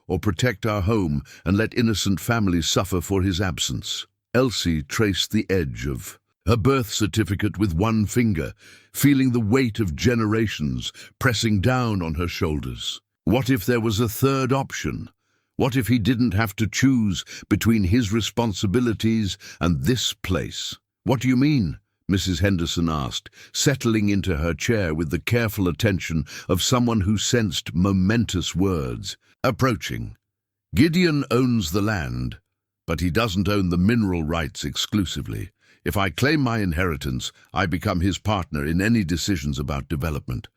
Speaker 1: or protect our home and let innocent families suffer for his absence. Elsie traced the edge of her birth certificate with one finger, feeling the weight of generations pressing down on her shoulders. What if there was a third option? What if he didn't have to choose between his responsibilities and this place? "What do you mean?" Mrs. Henderson asked, settling into her chair with the careful attention of someone who sensed momentous words approaching. "Gideon owns the land, but he doesn't own the mineral rights exclusively. If I claim my inheritance, I become his partner in any decisions about development.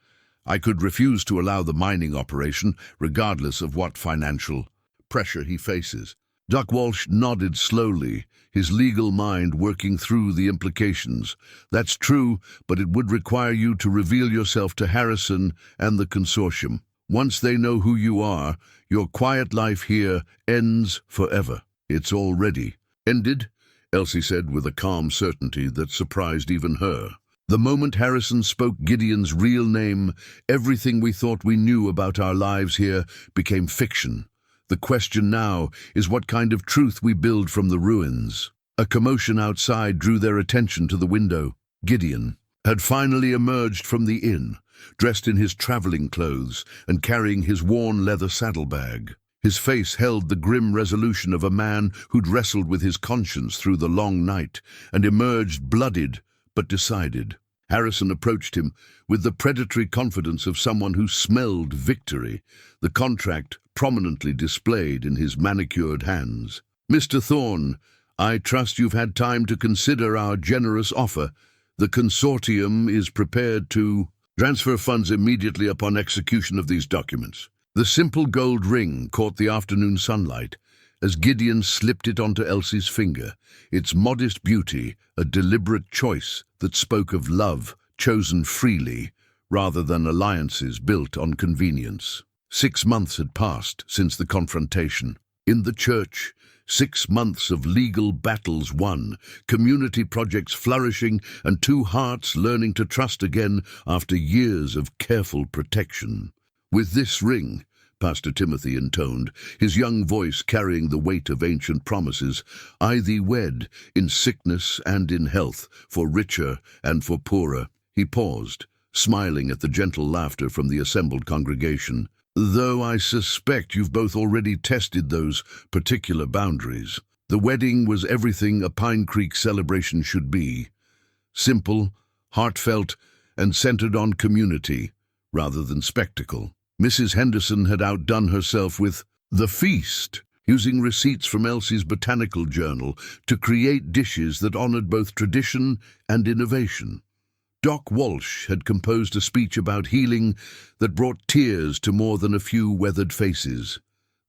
Speaker 1: I could refuse to allow the mining operation, regardless of what financial pressure he faces." Doc Walsh nodded slowly, his legal mind working through the implications. "That's true, but it would require you to reveal yourself to Harrison and the consortium. Once they know who you are, your quiet life here ends forever." "It's already ended," Elsie said with a calm certainty that surprised even her. "The moment Harrison spoke Gideon's real name, everything we thought we knew about our lives here became fiction. The question now is what kind of truth we build from the ruins." A commotion outside drew their attention to the window. Gideon had finally emerged from the inn, dressed in his traveling clothes and carrying his worn leather saddlebag. His face held the grim resolution of a man who'd wrestled with his conscience through the long night and emerged bloodied but decided. Harrison approached him with the predatory confidence of someone who smelled victory, the contract prominently displayed in his manicured hands. "Mr. Thorne, I trust you've had time to consider our generous offer. The consortium is prepared to transfer funds immediately upon execution of these documents." The simple gold ring caught the afternoon sunlight as Gideon slipped it onto Elsie's finger, its modest beauty a deliberate choice that spoke of love chosen freely rather than alliances built on convenience. 6 months had passed since the confrontation. In the church, 6 months of legal battles won, community projects flourishing, and 2 hearts learning to trust again after years of careful protection. "With this ring," Pastor Timothy intoned, his young voice carrying the weight of ancient promises, "I thee wed, in sickness and in health, for richer and for poorer." He paused, smiling at the gentle laughter from the assembled congregation. "Though I suspect you've both already tested those particular boundaries." The wedding was everything a Pine Creek celebration should be. Simple, heartfelt, and centered on community, rather than spectacle. Mrs. Henderson had outdone herself with the feast, using receipts from Elsie's botanical journal to create dishes that honored both tradition and innovation. Doc Walsh had composed a speech about healing that brought tears to more than a few weathered faces.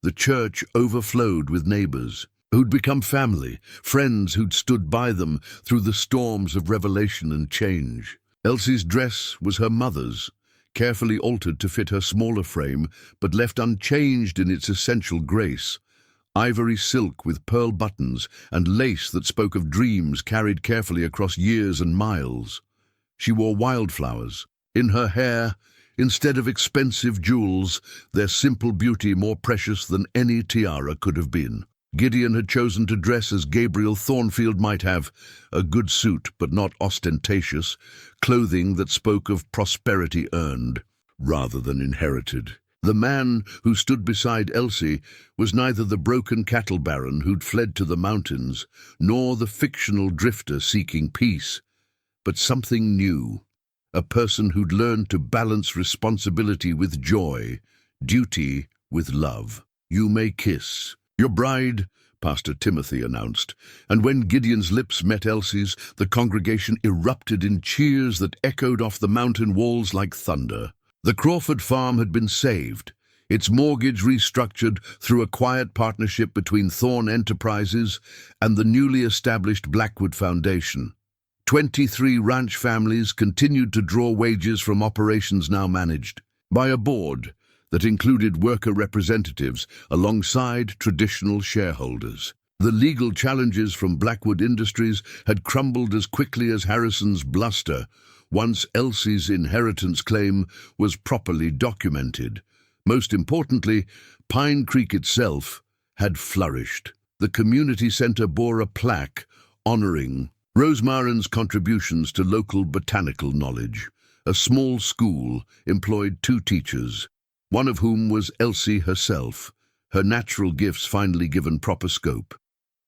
Speaker 1: The church overflowed with neighbors who'd become family, friends who'd stood by them through the storms of revelation and change. Elsie's dress was her mother's, carefully altered to fit her smaller frame, but left unchanged in its essential grace. Ivory silk with pearl buttons and lace that spoke of dreams carried carefully across years and miles. She wore wildflowers in her hair instead of expensive jewels, their simple beauty more precious than any tiara could have been. Gideon had chosen to dress as Gabriel Thornfield might have, a good suit but not ostentatious, clothing that spoke of prosperity earned rather than inherited. The man who stood beside Elsie was neither the broken cattle baron who'd fled to the mountains, nor the fictional drifter seeking peace, but something new, a person who'd learned to balance responsibility with joy, duty with love. "You may kiss. Your bride," Pastor Timothy announced, and when Gideon's lips met Elsie's, the congregation erupted in cheers that echoed off the mountain walls like thunder. The Crawford farm had been saved, its mortgage restructured through a quiet partnership between Thorne Enterprises and the newly established Blackwood Foundation. 23 ranch families continued to draw wages from operations now managed by a board that included worker representatives alongside traditional shareholders. The legal challenges from Blackwood Industries had crumbled as quickly as Harrison's bluster once Elsie's inheritance claim was properly documented. Most importantly, Pine Creek itself had flourished. The community center bore a plaque honoring Rosemarin's contributions to local botanical knowledge. A small school employed 2 teachers, one of whom was Elsie herself, her natural gifts finally given proper scope.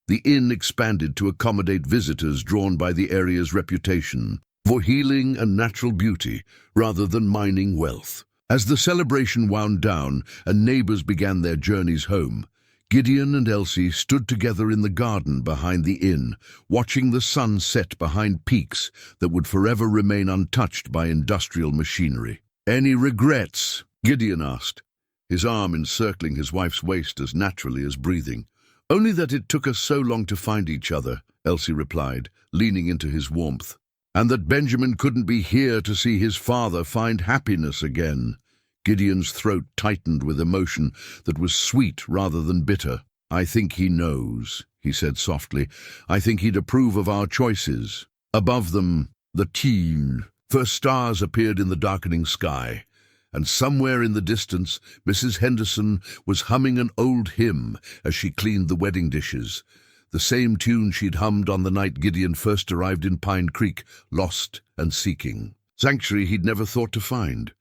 Speaker 1: The inn expanded to accommodate visitors drawn by the area's reputation for healing and natural beauty rather than mining wealth. As the celebration wound down and neighbors began their journeys home, Gideon and Elsie stood together in the garden behind the inn, watching the sun set behind peaks that would forever remain untouched by industrial machinery. "Any regrets?" Gideon asked, his arm encircling his wife's waist as naturally as breathing. "Only that it took us so long to find each other," Elsie replied, leaning into his warmth. "And that Benjamin couldn't be here to see his father find happiness again." Gideon's throat tightened with emotion that was sweet rather than bitter. "I think he knows," he said softly. "I think he'd approve of our choices." Above them, the team. First stars appeared in the darkening sky, and somewhere in the distance, Mrs. Henderson was humming an old hymn as she cleaned the wedding dishes, the same tune she'd hummed on the night Gideon first arrived in Pine Creek, lost and seeking. Sanctuary he'd never thought to find.